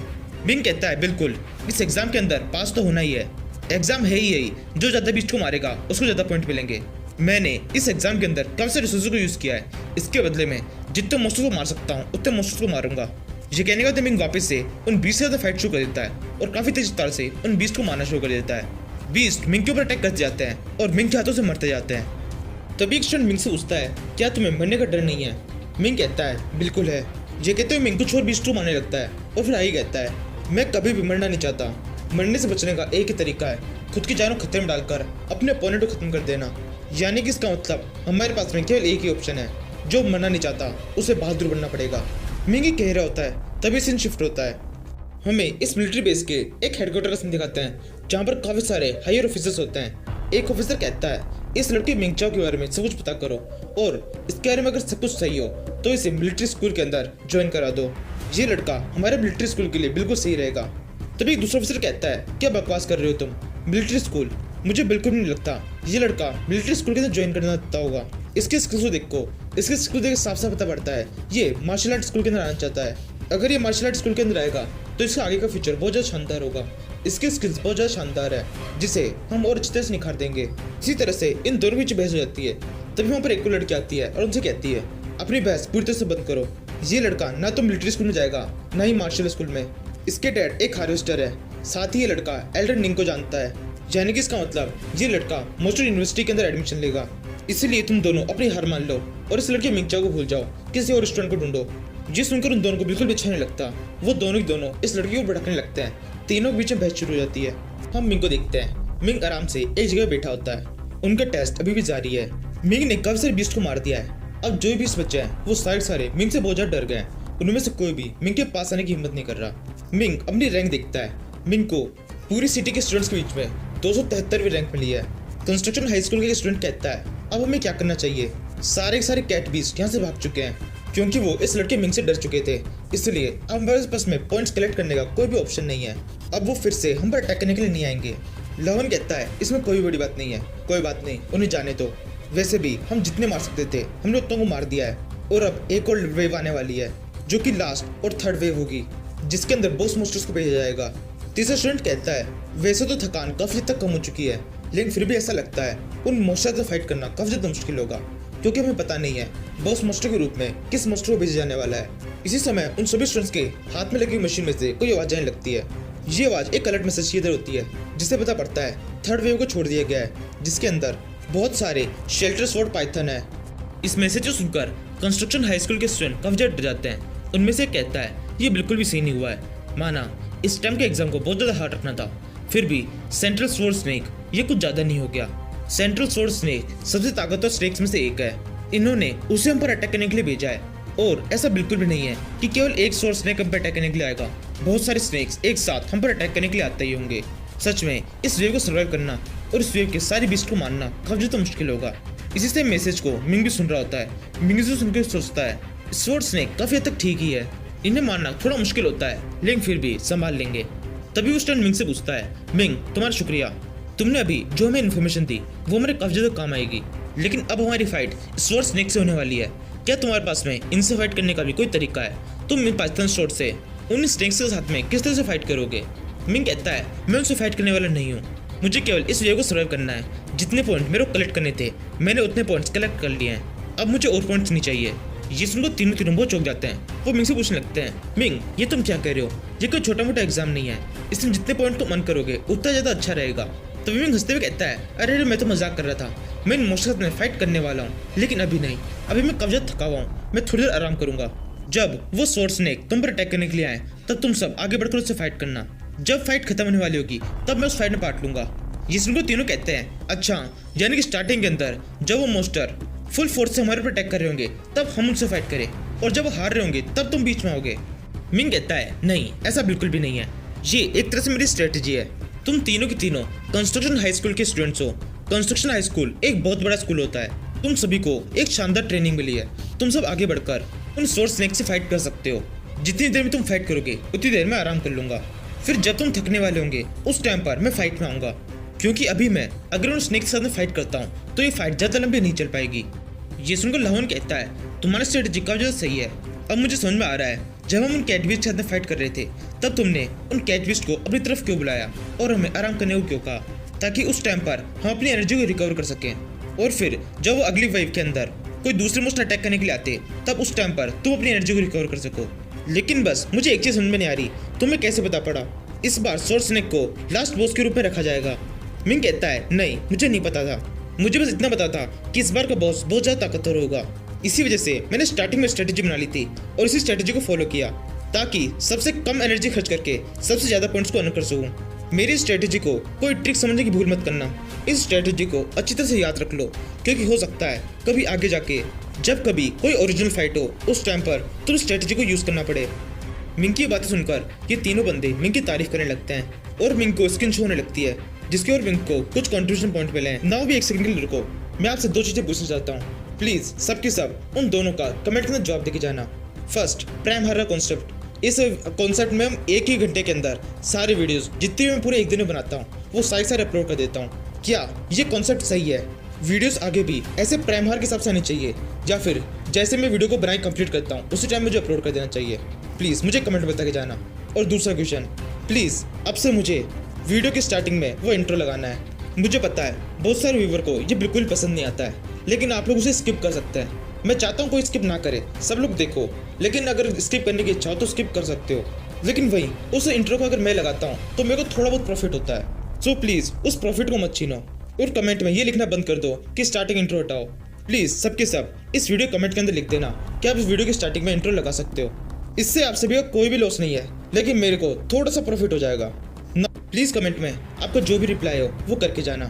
मिंग कहता है, बिल्कुल, इस एग्जाम के अंदर पास तो होना ही है, एग्जाम है ही यही, जो ज्यादा बीस्ट को मारेगा उसको ज्यादा पॉइंट मिलेंगे। मैंने इस एग्जाम के अंदर काफी सारे रिसोर्सेज को यूज किया है, इसके बदले में जितने मोस्टर्स को मार सकता हूँ उतने मोस्टर्स को मारूंगा। ये कहने के बाद मिंग वापस से उन बीस्ट से ज्यादा फाइट शुरू कर देता है और काफी तेज रफ्तार से उन बीस्ट को मारना शुरू कर देता है। बीस्ट मिंग के ऊपर अटैक करते जाते हैं और मिंग के हाथों से मरते जाते हैं। तभी एक स्टूडेंट मिंग से पूछता है, क्या तुम्हें मरने का डर नहीं है? मिंग कहता है, बिल्कुल है। ये कहते हुए मिंग कुछ और बीस्ट को मारने लगता है और फिर आगे कहता है, मैं कभी भी मरना नहीं चाहता, मरने से बचने का एक ही तरीका है, खुद की जान को खतरे में डालकर अपने अपोनेंट को खत्म कर देना। यानी कि इसका मतलब हमारे पास में केवल एक ही ऑप्शन है, जो मरना नहीं चाहता उसे बहादुर बनना पड़ेगा। मिंग कह रहा होता है, तभी सीन शिफ्ट होता है। हमें इस मिलिट्री बेस के एक हेडक्वार्टर का सीन दिखाते हैं जहाँ पर काफी सारे हायर ऑफिसर्स होते हैं। एक ऑफिसर कहता है, इस लड़की मिंग चाओ के बारे में सब कुछ पता करो और इसके बारे में अगर सब कुछ सही हो तो इसे मिलिट्री स्कूल के अंदर ज्वाइन करा दो, ये लड़का हमारे मिलिट्री स्कूल के लिए बिल्कुल सही रहेगा। तभी दूसरा ऑफिसर कहता है, क्या बकवास कर रहे हो तुम, मिलिट्री स्कूल? मुझे बिल्कुल नहीं लगता ये लड़का मिलिट्री स्कूल के अंदर ज्वाइन करना चाहता होगा। इसके स्किल्स को देखो, इसके स्किल्स देख साफ साफ पता पड़ता है ये मार्शल आर्ट स्कूल के अंदर आना चाहता है। अगर ये मार्शल आर्ट स्कूल के अंदर आएगा तो इसका आगे का फ्यूचर बहुत ज्यादा शानदार होगा। इसके स्किल्स बहुत ज्यादा शानदार है जिसे हम और अच्छी तरह से निखार देंगे। इसी तरह से इन दोनों बीच बहस हो जाती है। तभी वहाँ पर एक लड़की आती है और उनसे कहती है, अपनी बहस पूरी तरह से बंद करो, ये लड़का ना तो मिलिट्री स्कूल में जाएगा ना ही मार्शल स्कूल में। इसके डैड एक हार्वेस्टर है, साथ ही ये लड़का एल्डर निंग को जानता है, यानी कि इसका मतलब ये लड़का मोस्टर यूनिवर्सिटी के अंदर एडमिशन लेगा। इसीलिए तुम दोनों अपनी हार मान लो और इस लड़के मिंगचा को भूल जाओ, किसी और रेस्टोरेंट को ढूंढो। ये सुनकर उन दोनों को बिल्कुल भी अच्छा नहीं लगता। वो दोनों ही दोनों इस लड़की को भड़कने लगते हैं। तीनों के बीच में बहस शुरू हो जाती है। हम मिंग को देखते हैं। मिंग आराम से एक जगह बैठा होता है। उनका टेस्ट अभी भी जारी है। मिंग ने काफी सारे बीस्ट को मार दिया है। अब जो भी बीस्ट बचे हैं वो सारे मिंग से बहुत ज्यादा डर गए। उनमें से कोई भी मिंग के पास आने की हिम्मत नहीं कर रहा। मिंग अपनी रैंक देखता है। मिंग को पूरी सिटी के स्टूडेंट्स के बीच में 273वीं रैंक मिली है। कंस्ट्रक्शन हाई स्कूल के स्टूडेंट कहता है अब हमें क्या करना चाहिए। सारे के सारे कैट बीस्ट यहाँ से भाग चुके हैं क्योंकि वो इस लड़के मिंग से डर चुके थे। इसलिए अब हमारे पास में पॉइंट्स कलेक्ट करने का कोई भी ऑप्शन नहीं है। अब वो फिर से हम पर अटैक करने के लिए नहीं आएंगे। लवन कहता है इसमें कोई बड़ी बात नहीं है, कोई बात नहीं, उन्हें जाने दो। वैसे भी हम जितने मार सकते थे हमने उतनों को मार दिया है और अब एक और वेव आने वाली है जो कि लास्ट और थर्ड वेव होगी जिसके अंदर बॉस मोस्टर्स को भेजा जाएगा। तीसरा स्टूडेंट कहता है वैसे तो थकान काफी हद तक कम हो चुकी है लेकिन फिर भी ऐसा लगता है उन मोस्टर से फाइट करना काफी ज्यादा मुश्किल होगा क्योंकि हमें पता नहीं है बॉस मोस्टर के रूप में किस मोस्टर को भेजा जाने वाला है। इसी समय उन सभी स्टूडेंट्स के हाथ में लगी मशीन में से कोई आवाज आने लगती है। ये आवाज एक अलर्ट मैसेज की तरह होती है जिससे पता पड़ता है थर्ड वेव को छोड़ दिया गया है जिसके अंदर बहुत सारे शेल्टर स्वॉर्ड पाइथन है। इस मैसेज को सुनकर कंस्ट्रक्शन हाई स्कूल के स्टूडेंट काफी ज्यादा डर जाते हैं। उनमें से कहता है ये बिल्कुल भी सही नहीं हुआ है। माना इस टाइम के एग्जाम को बहुत ज्यादा हार्ड रखना था, फिर भी सेंट्रल स्वॉर्ड स्नेक ये कुछ ज्यादा नहीं हो गया। सेंट्रल स्वॉर्ड स्नेक सबसे ताकतवर स्नेक्स में से एक है। इन्होंने उसे हम पर अटैक करने के लिए भेजा है और ऐसा बिल्कुल भी नहीं है कि केवल एक स्वॉर्ड स्नेक हम पर अटैक करने के लिए आएगा। बहुत सारे स्नेक्स एक साथ हम पर अटैक करने के लिए आते ही होंगे। सच में इस वेव को सर्वाइव करना और इस वेव के सारे बीस्ट को मारना काफी ज्यादा मुश्किल होगा। इसी से मैसेज को मिंग भी सुन रहा होता है। मिंग से सुनकर सोचता है स्वॉर्ड स्नेक काफी हद तक ठीक ही है, इन्हें मारना थोड़ा मुश्किल होता है लेकिन फिर भी संभाल लेंगे। तभी उस टाइम मिंग से पूछता है मिंग तुम्हारा शुक्रिया, तुमने अभी जो हमें इन्फॉर्मेशन दी वो हमारे काफी ज्यादा काम आएगी। लेकिन अब हमारी फाइट स्वॉर्ड स्नेक से होने वाली है। क्या तुम्हारे पास में इनसे फाइट करने का भी कोई तरीका है? तुम पाइथन स्वॉर्ड से उन स्नेक्स के साथ में किस तरह से फाइट करोगे? मिंग कहता है मैं उनसे फाइट करने वाला नहीं हूँ, मुझे केवल इस वेव को सर्वाइव करना है। जितने पॉइंट मेरे को कलेक्ट करने थे मैंने उतने पॉइंट्स कलेक्ट कर लिए हैं, अब मुझे और पॉइंट्स नहीं चाहिए। ये सुनकर तीनों बहुत चौंक जाते हैं। वो मिंग से पूछने लगते हैं मिंग ये तुम क्या कह रहे हो? ये कोई छोटा मोटा एग्जाम नहीं है, इसमें जितने पॉइंट तुम अर्न करोगे उतना ज्यादा अच्छा रहेगा। तो मिंग हंसते हुए कहता है अरे मैं तो मजाक कर रहा था, मैं इन मोस्टर्स में फाइट करने वाला हूँ लेकिन अभी नहीं, अभी मैं काफी ज्यादा थका हुआ हूँ, मैं थोड़ी देर आराम करूंगा। जब वो स्वॉर्ड स्नेक तुम पर अटैक करने के लिए आए तब तुम सब आगे बढ़कर उससे फाइट करना। जब फाइट खत्म होने वाली होगी तब मैं उस फाइट में पार्ट लूंगा। ये सुनकर तीनों कहते हैं अच्छा, यानी कि स्टार्टिंग के अंदर जब वो मोस्टर फुल फोर्स से हमारे पर अटैक कर रहे होंगे तब हम उनसे फाइट करें और जब वो हार रहे होंगे तब तुम बीच में आओगे। मिंग कहता है नहीं, ऐसा बिल्कुल भी नहीं है, ये एक तरह से मेरी स्ट्रेटेजी है। तुम तीनों के तीनों कंस्ट्रक्शन हाई स्कूल के स्टूडेंट्स हो। कंस्ट्रक्शन हाई स्कूल एक बहुत बड़ा स्कूल होता है। तुम सभी को एक शानदार ट्रेनिंग मिली है। तुम सब आगे बढ़कर उन स्वॉर्ड स्नेक से फाइट कर सकते हो। जितनी देर में तुम फाइट करोगे उतनी देर में आराम कर लूंगा। फिर जब तुम थकने वाले होंगे उस टाइम पर मैं फाइट में आऊंगा, क्योंकि अभी मैं अगर उन स्नेक के साथ में फाइट करता हूँ तो ये फाइट ज्यादा लंबी नहीं चल पाएगी। ये सुनकर लवन कहता है तुम्हारा स्ट्रेटेजी काफी ज्यादा सही है। अब मुझे समझ में आ रहा है जब हम उन कैटबीस्ट के साथ में फाइट कर रहे थे तब तुमने उन कैटबीस्ट को अपनी तरफ क्यों बुलाया और हमें आराम करने को क्यों कहा, ताकि उस टाइम पर हम अपनी एनर्जी को रिकवर कर सकें। और फिर जब वो अगली वेव के अंदर कोई दूसरे मोस्टर अटैक करने के लिए आते तब उस टाइम पर तुम अपनी एनर्जी को रिकवर कर सको। लेकिन बस मुझे एक चीज समझ में नहीं आ रही, तुम्हें कैसे पता पड़ा इस बार स्वॉर्ड स्नेक को लास्ट बॉस के रूप में रखा जाएगा? मिंग कहता है नहीं, मुझे नहीं पता था, मुझे बस इतना पता था कि इस बार का बॉस बहुत ज्यादा ताकतवर होगा। इसी वजह से मैंने स्टार्टिंग में स्ट्रेटेजी बना ली थी और इसी स्ट्रेटेजी को फॉलो किया ताकि सबसे कम एनर्जी खर्च करके सबसे ज्यादा पॉइंट्स को अर्न कर सकूं। मेरी स्ट्रेटेजी को कोई ट्रिक समझने की भूल मत करना। इस स्ट्रेटेजी को अच्छी तरह से याद रख लो, क्योंकि हो सकता है कभी आगे जाके जब कभी कोई ओरिजिनल फाइट हो उस टाइम पर तुम स्ट्रेटेजी को यूज करना पड़े। मिंग की बातें सुनकर ये तीनों बंदे मिंग की तारीफ करने लगते हैं और मिंग को स्किन शो होने लगती है, जिसके और मिंग को कुछ कंट्रीब्यूशन पॉइंट मिले हैं। नाउ भी एक सेकंड के लिए रुको, मैं आपसे दो चीजें पूछना चाहता हूँ। प्लीज सबके सब उन दोनों का कमेंट के अंदर जवाब देके जाना। फर्स्ट, प्राइम हारा कॉन्सेप्ट। इस कॉन्सेप्ट में हम एक ही घंटे के अंदर सारे वीडियोस जितने मैं पूरे एक दिन में बनाता हूँ वो सारे अपलोड कर देता हूँ। क्या ये कॉन्सेप्ट सही है? वीडियोस आगे भी ऐसे प्राइम हार के हिसाब से आनी चाहिए या फिर जैसे मैं वीडियो को बनाई कंप्लीट करता हूँ उसी टाइम मुझे अपलोड कर देना चाहिए? प्लीज मुझे कमेंट में बता के जाना। और दूसरा क्वेश्चन, प्लीज अब से मुझे वीडियो की स्टार्टिंग में वो इंट्रो लगाना है। मुझे पता है बहुत सारे व्यूवर को ये बिल्कुल पसंद नहीं आता है, लेकिन आप लोग उसे स्किप कर सकते हैं। मैं चाहता हूँ कोई स्किप ना करे, सब लोग देखो, लेकिन अगर स्किप करने की इच्छा हो तो स्किप कर सकते हो। लेकिन वही उस इंट्रो को अगर मैं लगाता हूँ तो मेरे को थोड़ा बहुत प्रॉफिट होता है, सो प्लीज उस प्रॉफिट को मत छीनो। और कमेंट में ये लिखना बंद कर दो कि स्टार्टिंग इंट्रो हटाओ। प्लीज सबके सब इस वीडियो कमेंट के अंदर लिख देना कि आप इस वीडियो की स्टार्टिंग में इंट्रो लगा सकते हो। इससे आप सभी का कोई भी लॉस नहीं है, लेकिन मेरे को थोड़ा सा प्रॉफिट हो जाएगा। प्लीज कमेंट में आपका जो भी रिप्लाई हो वो करके जाना।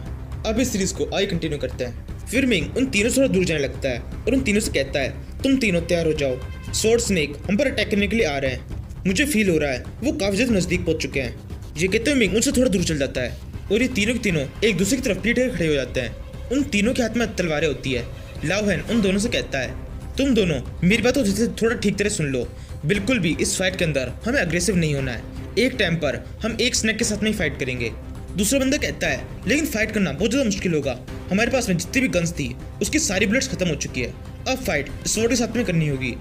अब इस सीरीज को आगे कंटिन्यू करते हैं। फिर मिंग उन तीनों से थोड़ा दूर जाने लगता है और उन तीनों से कहता है, तुम तीनों तैयार हो जाओ, स्वॉर्ड स्नेक हम पर अटैक करने के लिए आ रहे हैं। मुझे फील हो रहा है वो काफी ज्यादा नजदीक पहुंच चुके हैं। ये कहते हुए मिंग उनसे थोड़ा दूर चल जाता है और ये तीनों के तीनों एक दूसरे की तरफ पीठ करके खड़े हो जाते हैं। उन तीनों के हाथ में तलवारें होती है। लाओ हैन उन दोनों से कहता है, तुम दोनों मेरी बात तो थोड़ा ठीक तरह सुन लो। बिल्कुल भी इस फाइट के अंदर हमें अग्रेसिव नहीं होना है। एक टाइम पर हम एक स्नेक के साथ में ही फाइट करेंगे। दूसरा बंदा कहता है, लेकिन फाइट करना बहुत ज्यादा मुश्किल होगा। हमारे पास में जितनी भी गन्स थी उसकी सारी बुलेट्स खत्म हो चुकी है। अब फाइट स्वॉर्ड के साथ में करनी होगी।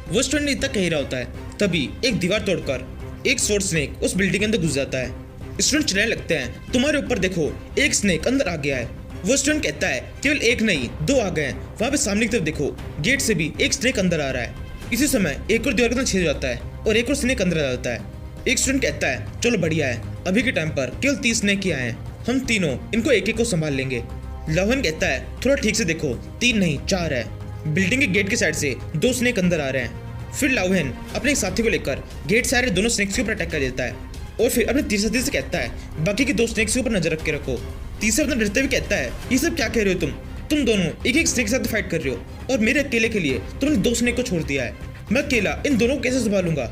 वो स्टूडेंट इतना कह रहा होता है तभी एक दीवार तोड़कर एक स्वॉर्ड स्नेक उस बिल्डिंग के अंदर घुस जाता है। स्टूडेंट चिल्लाने लगते हैं, तुम्हारे ऊपर देखो एक स्नेक अंदर आ गया है। वो स्टूडेंट कहता है, केवल एक नहीं दो आ गए हैं। वहाँ पे सामने की तरफ देखो, गेट से भी एक स्नेक अंदर आ रहा है। इसी समय एक और दीवार के अंदर छेद हो जाता है और एक और स्नेक अंदर आ जाता है। एक स्टूडेंट कहता है, चलो बढ़िया है, अभी के टाइम पर केवल 30 स्नेक ही आए हैं, हम तीनों इनको एक एक को संभाल लेंगे। लवन कहता है, थोड़ा ठीक से देखो, 3 नहीं 4 है। बिल्डिंग के गेट के साइड से 2 स्नेक अंदर आ रहे हैं। फिर लाउहेन अपने एक साथी को लेकर गेट से आ रहे दोनों स्नेक्स के ऊपर अटैक कर देता है और फिर अपने तीसरे साथी से कहता है, बाकी के 2 स्नेक्स के ऊपर नजर रख के रखो। तीसरा अपना डरते हुए कहता है, ये सब क्या कह रहे हो तुम दोनों एक एक स्नेक के साथ फाइट कर रहे हो और मेरे अकेले के लिए तुमने 2 स्नेक को छोड़ दिया है। मैं अकेला इन दोनों को कैसे संभालूंगा।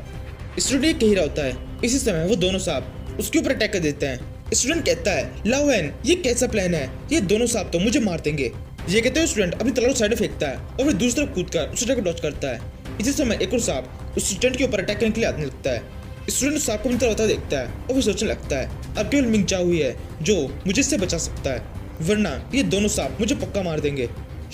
स्टूडेंट कह रहा होता है। इसी समय वो दोनों सांप उसके ऊपर अटैक कर देते हैं। स्टूडेंट कहता है, लाओहेन ये कैसा प्लान है, ये दोनों सांप तो मुझे मार देंगे। ये कहते हुए स्टूडेंट अपनी तलवार साइड में फेंकता है और फिर दूसरी तरफ कूदकर उस अटैक को डॉच करता है। इसी समय एक और सांप उस स्टूडेंट के ऊपर अटैक करने के लिए आने लगता है। स्टूडेंट सांप को अपनी तरफ आता देखता है और फिर सोचने लगता है, अब केवल मिंग चाओ हुई है जो मुझे इससे बचा सकता है, वरना ये दोनों सांप मुझे पक्का मार देंगे।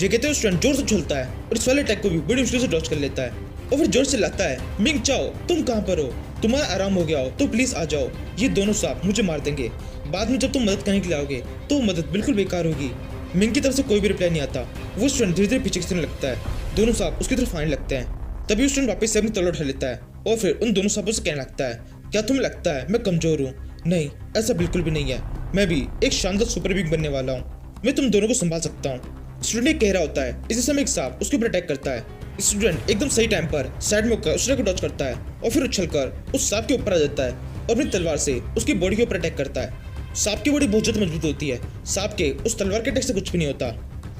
ये कहते हुए स्टूडेंट जोर से उछलता है और इस वाले अटैक को भी बड़ी मुश्किल से डॉच कर लेता है और फिर जोर से लाता है, मिंग चाओ तुम कहाँ पर हो, तुम्हारा आराम हो गया हो तो प्लीज आ जाओ, ये दोनों सांप मुझे मार देंगे। बाद में जब तुम मदद करने के लिए आओगे तो मदद बिल्कुल बेकार होगी। मिंग की तरफ से कोई भी रिप्लाई नहीं आता। वो स्टूडेंट धीरे धीरे पीछे खींचने लगता है। दोनों सांप उसकी तरफ आने लगते हैं। तभी स्टूडेंट वापस से अपनी तलवार उठा लेता है और फिर उन दोनों सांपों से कहने लगता है, क्या तुम्हें लगता है मैं कमजोर हूँ? नहीं, ऐसा बिल्कुल भी नहीं है। मैं भी एक शानदार सुपर बींग बनने वाला हूँ। मैं तुम दोनों को संभाल सकता हूँ। स्टूडेंट कह रहा होता है। इसी समय एक सांप उसके ऊपर अटैक करता है। स्टूडेंट एकदम सही टाइम पर साइड में होकर उस को डॉच करता है और फिर उछलकर उस सांप के ऊपर आ जाता है और अपनी तलवार से उसकी बॉडी के ऊपर अटैक करता है। सांप की बॉडी बहुत ज्यादा मजबूत होती है। सांप के उस तलवार के अटैक से कुछ भी नहीं होता।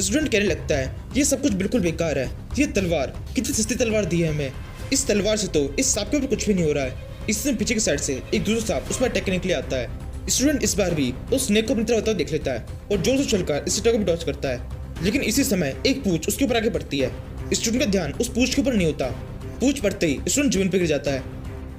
स्टूडेंट कहने लगता है, ये सब कुछ बिल्कुल बेकार है। ये तलवार कितनी सस्ती तलवार दी है हमें। इस तलवार से तो इस सांप के ऊपर कुछ भी नहीं हो रहा है। इससे पीछे की साइड से एक दूसरा सांप उस पर अटैक करने के लिए आता है। स्टूडेंट इस बार भी उस स्नेक को अपनी तरफ आता देख लेता है और जोर से चलकर इस अटैक को भी डॉच करता है। लेकिन इसी समय एक पूंछ उसके ऊपर आगे बढ़ती है। स्टूडेंट का ध्यान उस पूंछ के ऊपर नहीं होता। पूंछ पड़ते ही स्टूडेंट जमीन पर गिर जाता है।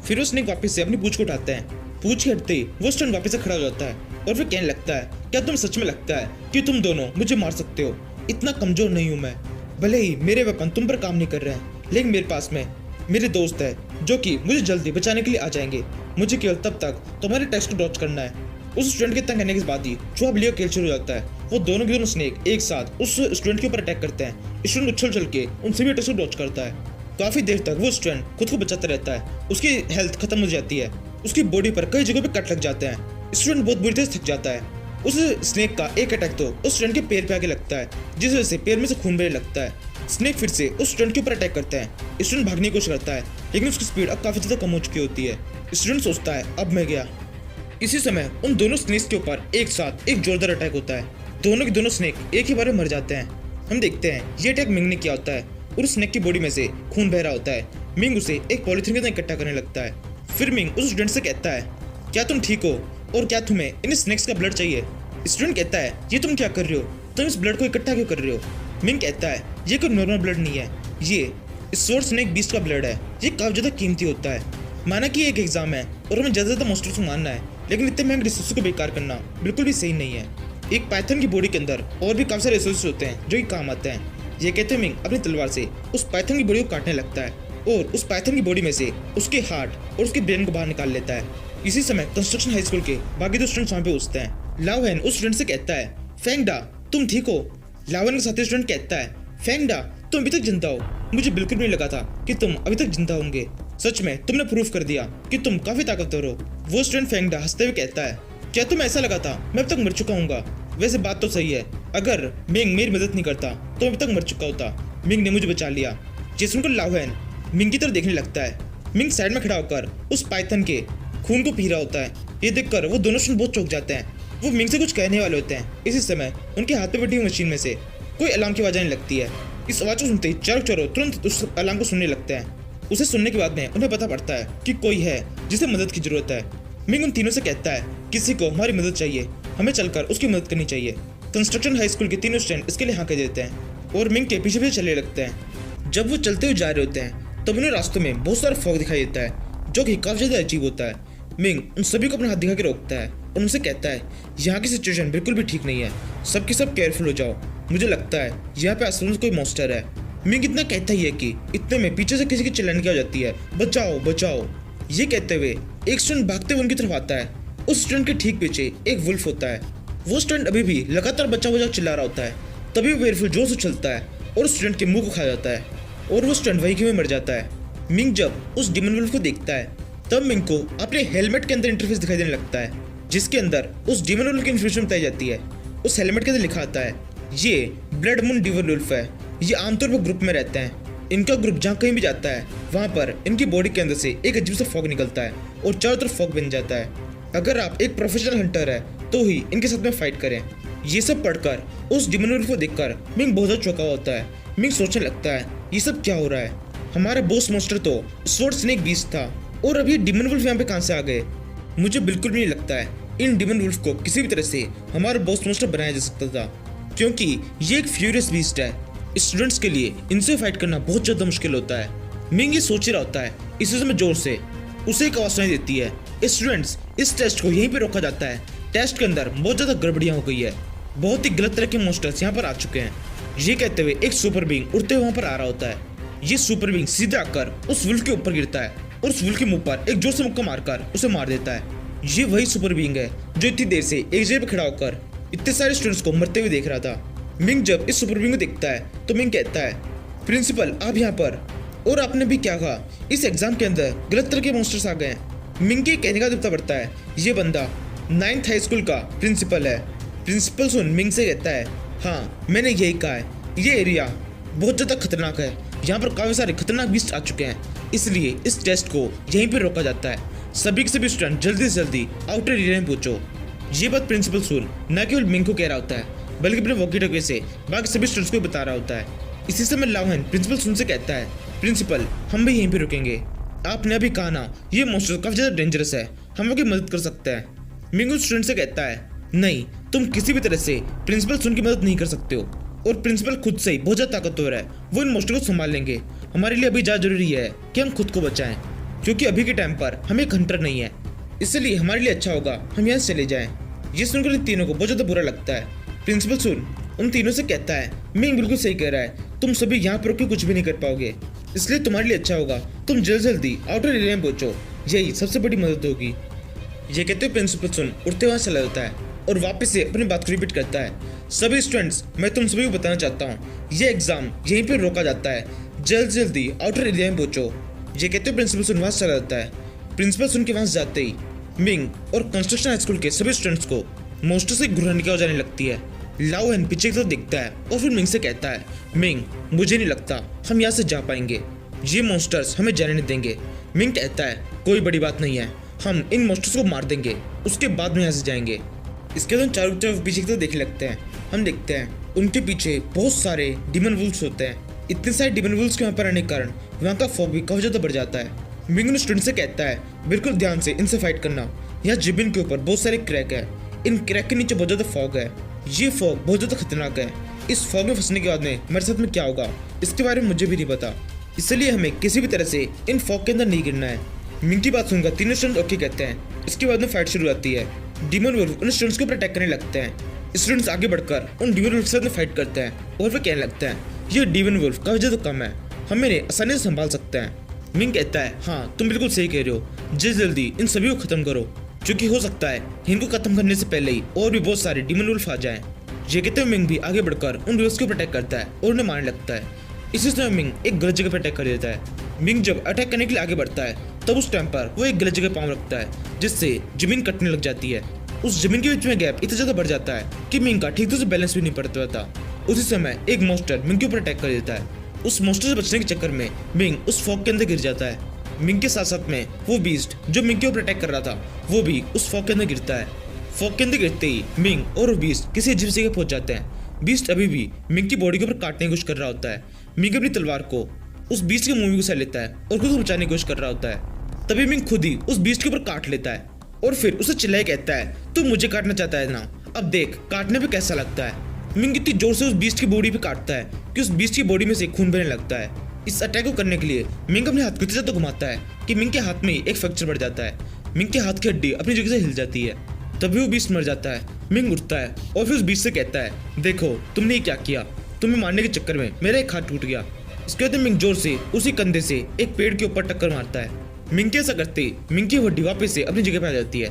फिर वो स्नेक वापस से अपनी पूंछ को उठाते हैं। पूंछ के हटते ही वो स्टूडेंट वापस से खड़ा हो जाता है और फिर कहने लगता है, क्या तुम सच में लगता है कि तुम दोनों मुझे मार सकते हो? इतना कमजोर नहीं हूँ मैं। भले ही मेरे वेपन तुम पर काम नहीं कर रहे हैं, लेकिन मेरे पास में मेरे दोस्त है जो कि मुझे जल्दी बचाने के लिए आ जाएंगे। मुझे केवल तब तक तुम्हारे टेस्ट को डॉच करना है। उस स्टूडेंट के तंग करने के बाद ही जो अब लियो खेल शुरू हो जाता है। वो दोनों के दोनों स्नेक एक साथ उस स्टूडेंट के ऊपर अटैक करते हैं। स्टूडेंट उछल चल के उन सभी अटैक को डॉच करता है। काफी देर तक वो स्टूडेंट खुद को बचाता रहता है। उसकी हेल्थ खत्म हो जाती है। उसकी बॉडी पर कई जगहों पे कट लग जाते हैं। स्टूडेंट बहुत बुरी तरह से थक जाता है। उस स्नेक का एक अटैक तो उस स्टूडेंट के पैर पे आके लगता है, जिस वजह से पैर में से खून बहने लगता है। स्नेक फिर से उस स्टूडेंट के ऊपर अटैक करता है। स्टूडेंट भागने की कोशिश करता है, लेकिन उसकी स्पीड अब काफी ज्यादा कम हो चुकी होती है। स्टूडेंट सोचता है, अब मैं गया। इसी समय उन दोनों स्नेक्स के ऊपर एक साथ एक जोरदार अटैक होता है। दोनों के दोनों स्नेक एक ही बार में मर जाते हैं। हम देखते हैं ये अटैक मिंग ने किया होता है और उस स्नेक की बॉडी में से खून बह रहा होता है। मिंग उसे एक पॉलीथीन के अंदर इकट्ठा करने लगता है। फिर मिंग उस स्टूडेंट से कहता है, क्या तुम ठीक हो और क्या तुम्हें इन स्नेक्स का ब्लड चाहिए? स्टूडेंट कहता है, ये तुम क्या कर रहे हो? तुम इस ब्लड को इकट्ठा क्यों कर रहे हो? मिंग कहता है, ये कोई नॉर्मल ब्लड नहीं है, ये स्वॉर्ड स्नेक बीस्ट का ब्लड है। ये काफी ज्यादा कीमती होता है। माना कि एक एग्जाम है और हमें ज्यादा मॉन्स्टर्स को मारना है, लेकिन इतने महंगे रिसोर्स को बेकार करना बिल्कुल भी सही नहीं है। एक पाइथन की बॉडी के अंदर और भी काफी सारे रिसोर्स होते हैं जो कि काम आते हैं। ये कहते हुए मिंग अपनी तलवार से उस पाइथन की बॉडी को काटने लगता है और उस पाइथन की बॉडी में से उसके हार्ट और उसके ब्रेन को बाहर निकाल लेता है। इसी समय कंस्ट्रक्शन हाई स्कूल के बाकी 2 स्टूडेंट्स वहाँ पे पहुंचते हैं। लाओहेन उस स्टूडेंट से कहता है, फेंगडा तुम ठीक हो? लाओहेन के साथी स्टूडेंट कहता है, फेंगडा तुम अभी तक जिंदा हो। मुझे बिल्कुल नहीं लगा था कि तुम अभी तक जिंदा होंगे। सच में तुमने प्रूफ कर दिया कि तुम काफी ताकतवर हो। वो स्टूडेंट फेंगडा हंसते हुए कहता है, क्या तुम्हें ऐसा लगा था मैं अब तक मर चुका हूँ? वैसे बात तो सही है, अगर मिंग मेरी मदद नहीं करता तो मैं अब तक मर चुका होता। मिंग ने मुझे बचा लिया। ये सुनकर लाओहेन मिंग की तरफ देखने लगता है। मिंग साइड में खड़ा होकर उस पाइथन के खून को पी रहा होता है। ये देखकर वो दोनों स्टूडेंट बहुत चौंक जाते हैं। वो मिंग से कुछ कहने वाले होते हैं। इसी समय उनके हाथ पे बैठी हुई मशीन में से कोई अलार्म की आवाज आने लगती है। इस आवाज को सुनते ही चारों चारों तुरंत उस अलार्म को सुनने लगते हैं। उसे सुनने के बाद में उन्हें पता पड़ता है कि कोई है जिसे मदद की जरूरत है। मिंग उन तीनों से कहता है किसी को हमारी मदद चाहिए, हमें चलकर उसकी मदद करनी चाहिए। कंस्ट्रक्शन हाई स्कूल के तीनों स्टूडेंट इसके लिए हाँ कह देते हैं और मिंग के पीछे पीछे चलने लगते हैं। जब वो चलते हुए जा रहे होते हैं तब उन्हें रास्तों में बहुत सारा फॉग दिखाई देता है जो कि काफी ज्यादा अजीब होता है। मिंग उन सभी को अपना हाथ दिखा के रोकता है और उनसे कहता है यहाँ की सिचुएशन बिल्कुल भी ठीक नहीं है, सबकी सब केयरफुल हो जाओ, मुझे लगता है यहाँ पे आसपास कोई मॉन्स्टर है। मिंग इतना कहता ही है कि इतने में पीछे से किसी की चिल्लाने की आ जाती है, बचाओ बचाओ। ये कहते हुए एक स्टूडेंट भागते हुए उनकी तरफ आता है। उस स्टूडेंट के ठीक पीछे एक वुल्फ होता है। वो स्टूडेंट अभी भी लगातार बचाओ बचाओ चिल्ला रहा होता है। तभी वेयरवुल्फ जोर से चलता है और उस स्टूडेंट के मुंह को खा जाता है और वो स्टूडेंट वहीं के वहीं मर जाता है। मिंग जब उस डिमन वुल्फ को देखता है तब मिंग को अपने हेलमेट के अंदर इंटरफेस दिखाई देने लगता है जिसके अंदर उस डिमन वुल्फ की इन्फॉर्मेशन बताई जाती है। उस हेलमेट के अंदर लिखा आता है ये ब्लड मून डिमन वुल्फ है। ये आमतौर पर ग्रुप में रहते हैं। इनका ग्रुप जहाँ कहीं भी जाता है वहाँ पर इनकी बॉडी के अंदर से एक अजीब सा फॉग निकलता है और चारों तरफ फॉग बन जाता है। अगर आप एक प्रोफेशनल हंटर है तो ही इनके साथ में फाइट करें। ये सब पढ़कर उस डिमन वुल्फ को देखकर मिंग बहुत ज्यादा चौंका होता है। मिंग सोचने लगता है ये सब क्या हो रहा है, हमारा बॉस मॉन्स्टर तो स्वॉर्ड स्नेक बीस्ट था और अब ये डिमन वुल्फ यहाँ पे कहाँ से आ गए। मुझे बिल्कुल भी नहीं लगता है इन डिमन वुल्फ को किसी भी तरह से हमारा बॉस मॉन्स्टर बनाया जा सकता था, क्योंकि ये एक फ्यूरियस बीस्ट है। स्टूडेंट्स के लिए इनसे फाइट करना बहुत ज्यादा मुश्किल होता है। मिंग ये सोच ही रहा होता है, इसी समय जोर से उसे एक आवाज सुनाई देती है। स्टूडेंट्स इस टेस्ट को यहीं पे रोका जाता है। टेस्ट के अंदर बहुत ज्यादा गड़बड़ियां हो गई है, बहुत ही गलत तरह के मॉन्स्टर्स यहाँ पर आ चुके हैं। ये कहते हुए एक सुपर बीइंग उड़ते हुए वहां पर आ रहा होता है। ये सुपर बीइंग सीधे आकर उस वुल्फ के ऊपर गिरता है और उस वुल्फ के मुंह पर एक जोर से मुक्का मारकर उसे मार देता है। ये वही सुपर बीइंग है जो इतनी देर से एक जगह पर खड़ा होकर इतने सारे स्टूडेंट्स को मरते हुए देख रहा था। मिंग जब इस सुपर बीइंग को देखता है तो मिंग कहता है प्रिंसिपल आप यहाँ पर, और आपने भी क्या कहा, इस एग्जाम के अंदर गलत तरह के मॉन्स्टर्स आ गए हैं। मिंग के कहने का पता पड़ता है ये बंदा 9th हाई स्कूल का प्रिंसिपल है। प्रिंसिपल सुन मिंग से कहता है हाँ मैंने यही कहा है, ये एरिया बहुत ज़्यादा खतरनाक है, यहाँ पर काफ़ी सारे खतरनाक बीस्ट आ चुके हैं, इसलिए इस टेस्ट को यहीं पर रोका जाता है। सभी के सभी स्टूडेंट जल्दी से जल्दी आउटर एरिया में पहुंचो। ये बात प्रिंसिपल सुन न केवल मिंग को कह रहा होता है बल्कि अपने वॉकी टॉकी से बाकी सभी स्टूडेंट्स को बता रहा होता है। इसी समय लाओहेन प्रिंसिपल सुन से कहता है प्रिंसिपल हम भी यहीं पे रुकेंगे, आपने अभी कहा ना ये मॉन्स्टर काफी ज्यादा डेंजरस है, हम आपकी मदद कर सकते हैं। मिंग उस स्टूडेंट से कहता है नहीं तुम किसी भी तरह से प्रिंसिपल सुन की मदद नहीं कर सकते हो, और प्रिंसिपल खुद से ही बहुत ज्यादा ताकतवर है, वो इन मॉन्स्टर को संभाल लेंगे। हमारे लिए अभी ज्यादा जरूरी है कि हम खुद को बचाएं, क्योंकि अभी के टाइम पर हम एक हंटर नहीं है, इसलिए हमारे लिए अच्छा होगा हम यहाँ से चले जाएं। ये सुनकर इन तीनों को बहुत ज्यादा बुरा लगता है। प्रिंसिपल सुन उन तीनों से कहता है मिंग बिल्कुल सही कह रहा है, तुम सभी यहाँ पर रुक कुछ भी नहीं कर पाओगे, इसलिए तुम्हारे लिए अच्छा होगा तुम जल्दी जल्दी आउटर एरिया में पहुंचो, यही सबसे बड़ी मदद होगी। ये कहते हुए प्रिंसिपल सुन उड़ते वहां चला जाता है और वापस से अपनी बात को रिपीट करता है सभी स्टूडेंट्स मैं तुम सभी को बताना चाहता हूँ ये एग्जाम यहीं पर रोका जाता है, जल्द जल्दी आउटर एरिया में पहुंचो। ये कहते हुए प्रिंसिपल सुन वहां चला जाता है। प्रिंसिपल सुन के वहां जाते ही मिंग और कंस्ट्रक्शन हाई स्कूल के सभी स्टूडेंट्स को मॉन्स्टर से घुराने की आवाज आने लगती है। लाओहेन पीछे की तरफ देखता है और फिर मिंग से कहता है मिंग मुझे नहीं लगता हम यहाँ से जा पाएंगे, ये मॉन्स्टर्स हमें जाने नहीं देंगे। मिंग कहता है कोई बड़ी बात नहीं है, हम इन मॉन्स्टर्स को मार देंगे उसके बाद में यहाँ से जाएंगे। इसके बाद हम चारों तरफ पीछे की तरफ देखने लगते हैं। हम देखते हैं उनके पीछे बहुत सारे डिमन वुल्फ्स होते हैं। इतने सारे डिमन वुल्फ्स के वहाँ पर आने के कारण वहाँ का फॉग भी काफी ज्यादा बढ़ जाता है। मिंग स्टूडेंट से कहता है बिल्कुल ध्यान से इनसे फाइट करना, यहाँ जिबिन के ऊपर बहुत सारे क्रैक है, इन क्रैक के नीचे बहुत ज्यादा फॉग है, ये फॉग बहुत ज्यादा खतरनाक है। इस फॉग में फंसने के बाद में मेरे साथ में क्या होगा इसके बारे में मुझे भी नहीं पता, इसलिए हमें किसी भी तरह से इन फॉग के अंदर नहीं गिरना है। मिंग की बात सुनकर तीनों स्टूडेंट ओके कहते हैं। इसके बाद में फाइट शुरू होती है। डिमन वुल्फ उन स्टूडेंट्स को अटैक करने लगते हैं। स्टूडेंट्स आगे बढ़कर उन डिमन वुल्फ के साथ फाइट करते हैं और वे कहने लगते हैं ये डिमन वुल्फ काफी ज्यादा कम है, हम इन्हें आसानी से संभाल सकते हैं। मिंग कहता है हाँ तुम बिल्कुल सही कह रहे हो, जल्दी जल्दी इन सभी को खत्म करो, क्योंकि हो सकता है इनको खत्म करने से पहले ही और भी बहुत सारे डिमन वुल्फ आ जाएं। ये कहते हुए मिंग भी आगे बढ़कर उन वुल्फ्स को अटैक करता है और उन्हें मारने लगता है। इसी समय मिंग एक गलत जगह पर अटैक कर देता है। मिंग जब अटैक करने के लिए आगे बढ़ता है तब उस टाइम पर वो एक गलत जगह पाँव रखता है जिससे जमीन कटने लग जाती है। उस जमीन के बीच में गैप इतना ज्यादा बढ़ जाता है कि मिंग का ठीक से बैलेंस भी नहीं पड़ पाता। उसी समय एक मॉन्स्टर मिंग के ऊपर अटैक कर देता है। उस मॉन्स्टर से बचने के चक्कर में मिंग उस फॉग के अंदर गिर जाता है। मिंग के साथ साथ में वो बीस्ट जो मिंग के ऊपर अटैक कर रहा था वो भी उस फॉग के अंदर गिरता है। फॉग के अंदर गिरते ही मिंग और वो बीस्ट किसी अजीब जगह पहुंच जाते हैं। बीस्ट अभी भी मिंग की बॉडी के ऊपर काटने की कोशिश कर रहा होता है। मिंग अपनी तलवार को उस बीस्ट के मुंह में घुसा लेता है और खुद को बचाने की कोशिश कर रहा होता है। तभी मिंग खुद ही उस बीस्ट के ऊपर काट लेता है और फिर उसे चिल्लाए कहता है, तू मुझे काटना चाहता है ना, अब देख काटने पे कैसा लगता है। मिंग इतनी जोर से उस बीस्ट की बॉडी पे काटता है कि उस बीस्ट की बॉडी में से खून बहने लगता है। इस अटैक को करने के लिए मिंग अपने हाथ को इतना ज्यादा घुमाता है कि मिंग के हाथ में एक फ्रैक्चर बढ़ जाता है। मिंग के हाथ की हड्डी अपनी जगह से हिल जाती है। तभी वो बीस्ट मर जाता है। मिंग उठता है और फिर उस बीस्ट से कहता है, देखो तुमने ये क्या किया, तुम्हें मारने के चक्कर में मेरा एक हाथ टूट गया। इसके बाद मिंग जोर से उसी कंधे से एक पेड़ के ऊपर टक्कर मारता है। मिंग के ऐसा करते ही मिंग की हड्डी वापस से अपनी जगह पे आ जाती है।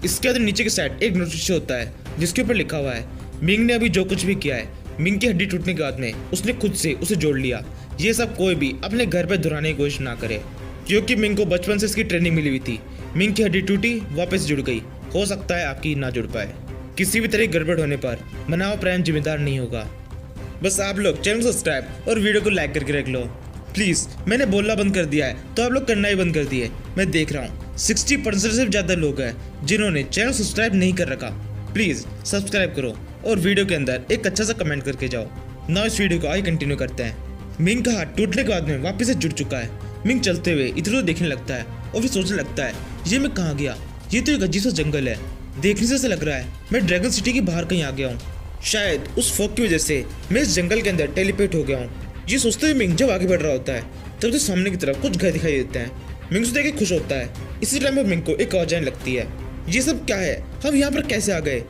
इसके बाद नीचे के साइड एक नोटिस होता है जिसके ऊपर लिखा हुआ है, मिंग ने अभी जो कुछ भी किया है, मिंग की हड्डी टूटने के बाद में उसने खुद से उसे जोड़ लिया। ये सब कोई भी अपने घर पे दोहराने की कोशिश ना करे, क्योंकि मिंग को बचपन से इसकी ट्रेनिंग मिली हुई थी। मिंग की हड्डी टूटी वापस जुड़ गई, हो सकता है आपकी ना जुड़ पाए। किसी भी तरह गड़बड़ होने पर मनावा प्राइम जिम्मेदार नहीं होगा। बस आप लोग चैनल को सब्सक्राइब और वीडियो को लाइक करके रख लो प्लीज। मैंने बोलना बंद कर दिया है तो आप लोग करना ही बंद कर दिए। मैं देख रहा हूँ 60% से ज्यादा लोग हैं जिन्होंने चैनल सब्सक्राइब नहीं कर रखा। प्लीज सब्सक्राइब करो और वीडियो के अंदर एक अच्छा सा कमेंट करके जाओ ना। इस वीडियो को आगे कंटिन्यू करते हैं। मिंग का हाथ टूटने के बाद में वापस से जुड़ चुका है। मिंग चलते हुए इधर उधर देखने लगता है और फिर सोचने लगता है, ये मैं कहाँ गया, ये तो एक अजीब सा जंगल है। देखने से ऐसा लग रहा है मैं ड्रैगन सिटी के बाहर कहीं आ गया हूँ। शायद उस फॉग की वजह से मैं इस जंगल के अंदर टेलीपोर्ट हो गया हूँ। ये सोचते हुए मिंग जब आगे बढ़ रहा होता है तब तो सामने की तरफ कुछ घर दिखाई देते हैं। मिंग उसे देख के खुश होता है। इसी टाइम पर मिंग को एक आवाज आने लगती है, ये सब क्या है, हम यहाँ पर कैसे आ गए।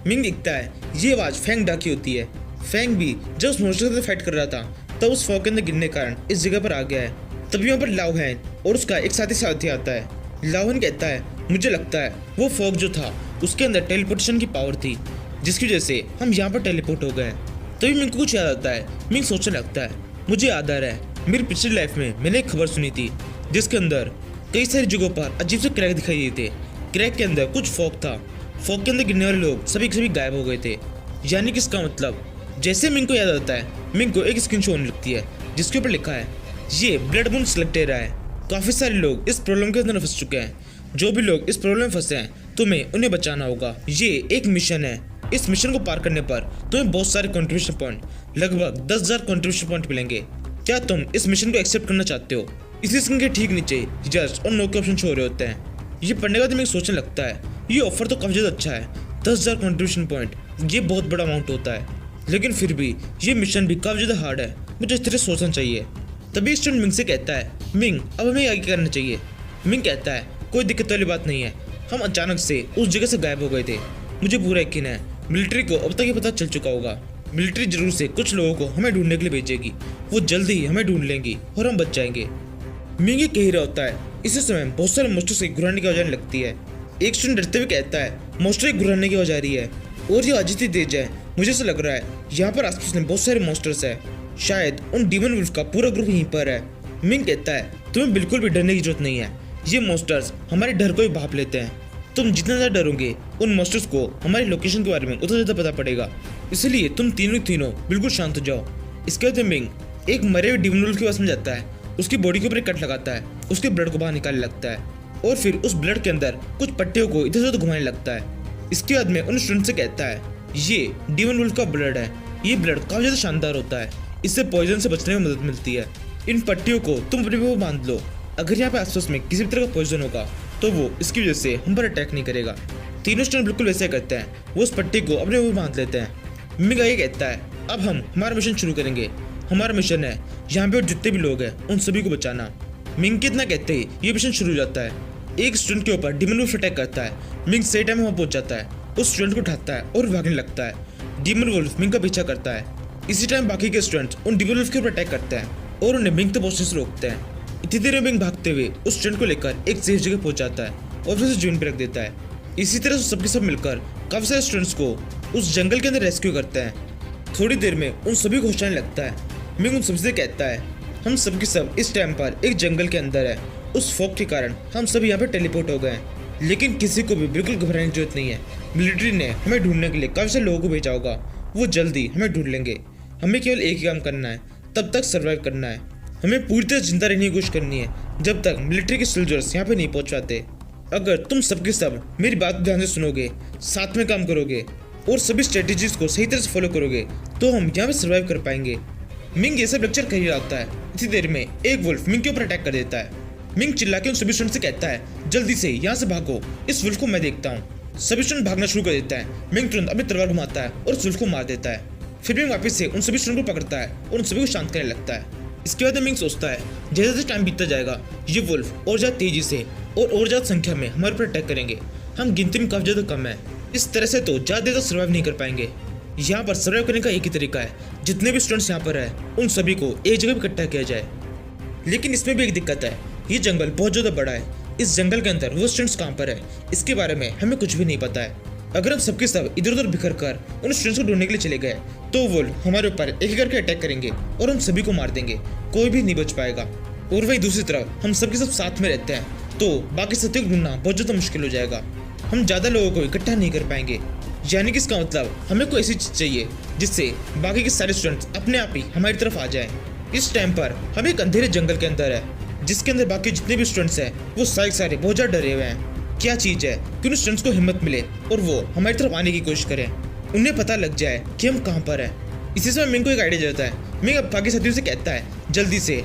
मिंग दिखता है ये आवाज फैंग डा की होती है। फैंग भी जब उस मॉन्स्टर के साथ फाइट कर रहा था तब उस फॉग के अंदर गिरने के कारण इस जगह पर आ गया है। तभी यहाँ पर लाओहैन और उसका एक साथी आता है। लाओहैन कहता है, मुझे लगता है वो फॉग जो था उसके अंदर टेलीपोर्टेशन की पावर थी जिसकी वजह से हम यहाँ पर टेलीपोर्ट हो गए। तभी मिंग को कुछ याद आता है। मिंग सोचने लगता है, मुझे याद आ रहा है मेरी पिछली लाइफ में मैंने एक खबर सुनी थी जिसके अंदर कई सारी जगहों पर अजीब से क्रैक दिखाई दिए थे। क्रैक के अंदर कुछ फॉग था। फॉग के अंदर गिरने वाले लोग सभी के सभी गायब हो गए थे। यानी कि इसका मतलब, जैसे मिंग को याद आता है मिंग को एक स्क्रीन शॉट होने लगती है जिसके ऊपर लिखा है, ये ब्लड मून स्लेक्टेरा है। काफी सारे लोग इस प्रॉब्लम के अंदर फंस चुके हैं। जो भी लोग इस प्रॉब्लम में फंसे हैं तुम्हें उन्हें बचाना होगा। ये एक मिशन है। इस मिशन को पार करने पर तुम्हें बहुत सारे कंट्रीब्यूशन पॉइंट, लगभग 10,000 कंट्रीब्यूशन पॉइंट मिलेंगे। क्या तुम इस मिशन को एक्सेप्ट करना चाहते हो? इसी स्क्रीन के ठीक नीचे जस्ट और नो के ऑप्शन शो हो रहे होते हैं। ये पढ़ने के बाद हमें सोचने लगता है ये ऑफर तो काफी ज्यादा अच्छा है। 10,000 कंट्रीब्यूशन पॉइंट, ये बहुत बड़ा अमाउंट होता है, लेकिन फिर भी ये मिशन भी काफी ज्यादा हार्ड है। मुझे इस तरह सोचना चाहिए। तभी स्टूडेंट मिंग से कहता है, मिंग अब हमें आगे करना चाहिए। मिंग कहता है, कोई दिक्कत वाली बात नहीं है, हम अचानक से उस जगह से गायब हो गए थे। मुझे पूरा यकीन है मिलिट्री को अब तक ये पता चल चुका होगा। मिलिट्री जरूर से कुछ लोगों को हमें ढूंढने के लिए भेजेगी। वो जल्दी ही हमें ढूंढ लेंगी और हम बच जाएंगे। मिंग ये कह ही रहा होता है। इसी समय बहुत सारे मोस्टर से घुराने की आवाज आने लगती है। एक स्टूडेंट डरते हुए कहता है, मोस्टर घुराने की आवाज आ रही है और ये आज इतनी तेज है, मुझे ऐसा लग रहा है यहाँ पर आसपास में बहुत सारे मोस्टर्स है। शायद उन डीमन वुल्फ का पूरा ग्रुप यहीं पर है। मिंग कहता है, तुम्हें बिल्कुल भी डरने की जरूरत नहीं है। ये मोस्टर्स हमारे डर को ही भाप लेते हैं। तुम जितना ज्यादा डरोगे उन मोस्टर्स को हमारी लोकेशन के बारे में उतना ज्यादा पता पड़ेगा। इसलिए तुम तीनों बिल्कुल शांत हो जाओ। इसके बाद मिंग एक मरे हुए डीमन वुल्फ के पास में जाता है। उसकी बॉडी के ऊपर एक कट लगाता है, उसके ब्लड को बाहर निकालने लगता है और फिर उस ब्लड के अंदर कुछ पट्टियों को इधर उधर घुमाने लगता है। इसके बाद में उन स्टूडेंट से कहता है, ये डीमन वुल्फ का ब्लड है। ये ब्लड काफी ज्यादा शानदार होता है, इससे पॉइजन से बचने में मदद मिलती है। इन पट्टियों को तुम अपने मुंह में बांध लो। अगर यहाँ पे आसपास में किसी भी तरह का पॉइजन होगा तो वो इसकी वजह से हम पर अटैक नहीं करेगा। तीनों स्टूडेंट बिल्कुल वैसे करते हैं। वो उस पट्टी को अपने मुंह में बांध लेते हैं। मिंग आगे कहता है, अब हम हमारा मिशन शुरू करेंगे। हमारा मिशन है यहाँ पे और जितने भी लोग हैं उन सभी को बचाना। मिंग के इतना कहते ही ये मिशन शुरू हो जाता है। एक स्टूडेंट के ऊपर डीमन वुल्फ अटैक करता है। मिंग सही टाइम में वहाँ पहुंच जाता है, उस स्टूडेंट को उठाता है और भागने लगता है। डीमन वुल्फ मिंग का पीछा करता है। इसी टाइम बाकी के स्टूडेंट्स उन डीमन वुल्फ के ऊपर अटैक करते हैं और उन्हें मिंग तक पहुंचने से रोकते हैं। इतनी देर में मिंग भागते हुए उस स्टूडेंट को लेकर एक सेफ जगह पहुंच जाता है और फिर उसे जमीन पर रख देता है। इसी तरह से सबके सब मिलकर काफी सारे स्टूडेंट्स को उस जंगल के अंदर रेस्क्यू करते हैं। थोड़ी देर में उन सभी को होश लगता है। मिंग उन सबसे कहता है, हम सबके सब इस टाइम पर एक जंगल के अंदर है। उस फॉग के कारण हम सभी यहाँ पे टेलीपोर्ट हो गए हैं। लेकिन किसी को भी बिल्कुल घबराने की जरूरत नहीं है। मिलिट्री ने हमें ढूंढने के लिए काफी सारे लोगों को भेजा होगा, वो जल्दी हमें ढूंढ लेंगे। हमें केवल एक ही काम करना है, तब तक सर्वाइव करना है। हमें पूरी तरह जिंदा रहने की कोशिश करनी है जब तक मिलिट्री के सोल्जर्स यहाँ पे नहीं पहुँच पाते। अगर तुम सबके सब मेरी बात को ध्यान से सुनोगे, साथ में काम करोगे और सभी स्ट्रेटेजीज को सही तरह से फॉलो करोगे तो हम यहाँ पे सर्वाइव कर पाएंगे। मिंग ये सब लेक्चर कर ही रहा होता है, इसी देर में एक वुल्फ मिंग के ऊपर अटैक कर देता है। मिंग चिल्ला के उन सभी स्टूडेंट से कहता है जल्दी से यहाँ से भागो, इस वुल्फ को मैं देखता हूँ। सभी स्टूडेंट भागना शुरू कर देता है। मिंग तुरंत अपनी तलवार घुमाता है और उस वुल्फ को मार देता है। फिर मिंग वापस से उन सभी स्टूडेंट को पकड़ता है और उन सभी को शांत करने लगता है। इसके बाद मिंग सोचता है जैसे जैसे टाइम बीतता जाएगा ये वुल्फ और ज़्यादा तेजी से और ज़्यादा संख्या में हमारे ऊपर अटैक करेंगे। हम गिनती में काफ़ी ज़्यादा कम है, इस तरह से तो ज़्यादा देर तक सर्वाइव नहीं कर पाएंगे। यहाँ पर सर्वाइव करने का एक ही तरीका है, जितने भी स्टूडेंट्स यहाँ पर है उन सभी को एक जगह पर इकट्ठा किया जाए। लेकिन इसमें भी एक दिक्कत है, ये जंगल बहुत ज़्यादा बड़ा है। इस जंगल के अंदर वो स्टूडेंट्स कहाँ पर है इसके बारे में हमें कुछ भी नहीं पता है। अगर हम सबके सब इधर उधर बिखर कर उन स्टूडेंट्स को ढूंढने के लिए चले गए तो वो हमारे ऊपर एक करके अटैक करेंगे और हम सभी को मार देंगे, कोई भी नहीं बच पाएगा। और वही दूसरी तरफ हम सबके सब साथ में रहते हैं तो बाकी सत्य को ढूंढना बहुत ज़्यादा मुश्किल हो जाएगा। हम ज़्यादा लोगों को इकट्ठा नहीं कर पाएंगे, यानी कि इसका मतलब हमें कोई ऐसी चीज़ चाहिए जिससे बाकी के सारे स्टूडेंट्स अपने आप ही हमारी तरफ आ जाएं। इस टाइम पर हम एक अंधेरे जंगल के अंदर है जिसके अंदर बाकी जितने भी स्टूडेंट्स हैं वो सारे बहुत ज़्यादा डरे हुए हैं। क्या चीज़ है कि उन स्टूडेंट्स को हिम्मत मिले और वो हमारी तरफ आने की कोशिश करें, उन्हें पता लग जाए कि हम कहाँ पर हैं। इसी समय मिंग को एक आइडिया देता है। मिंग अब बाकी साथियों से कहता है जल्दी से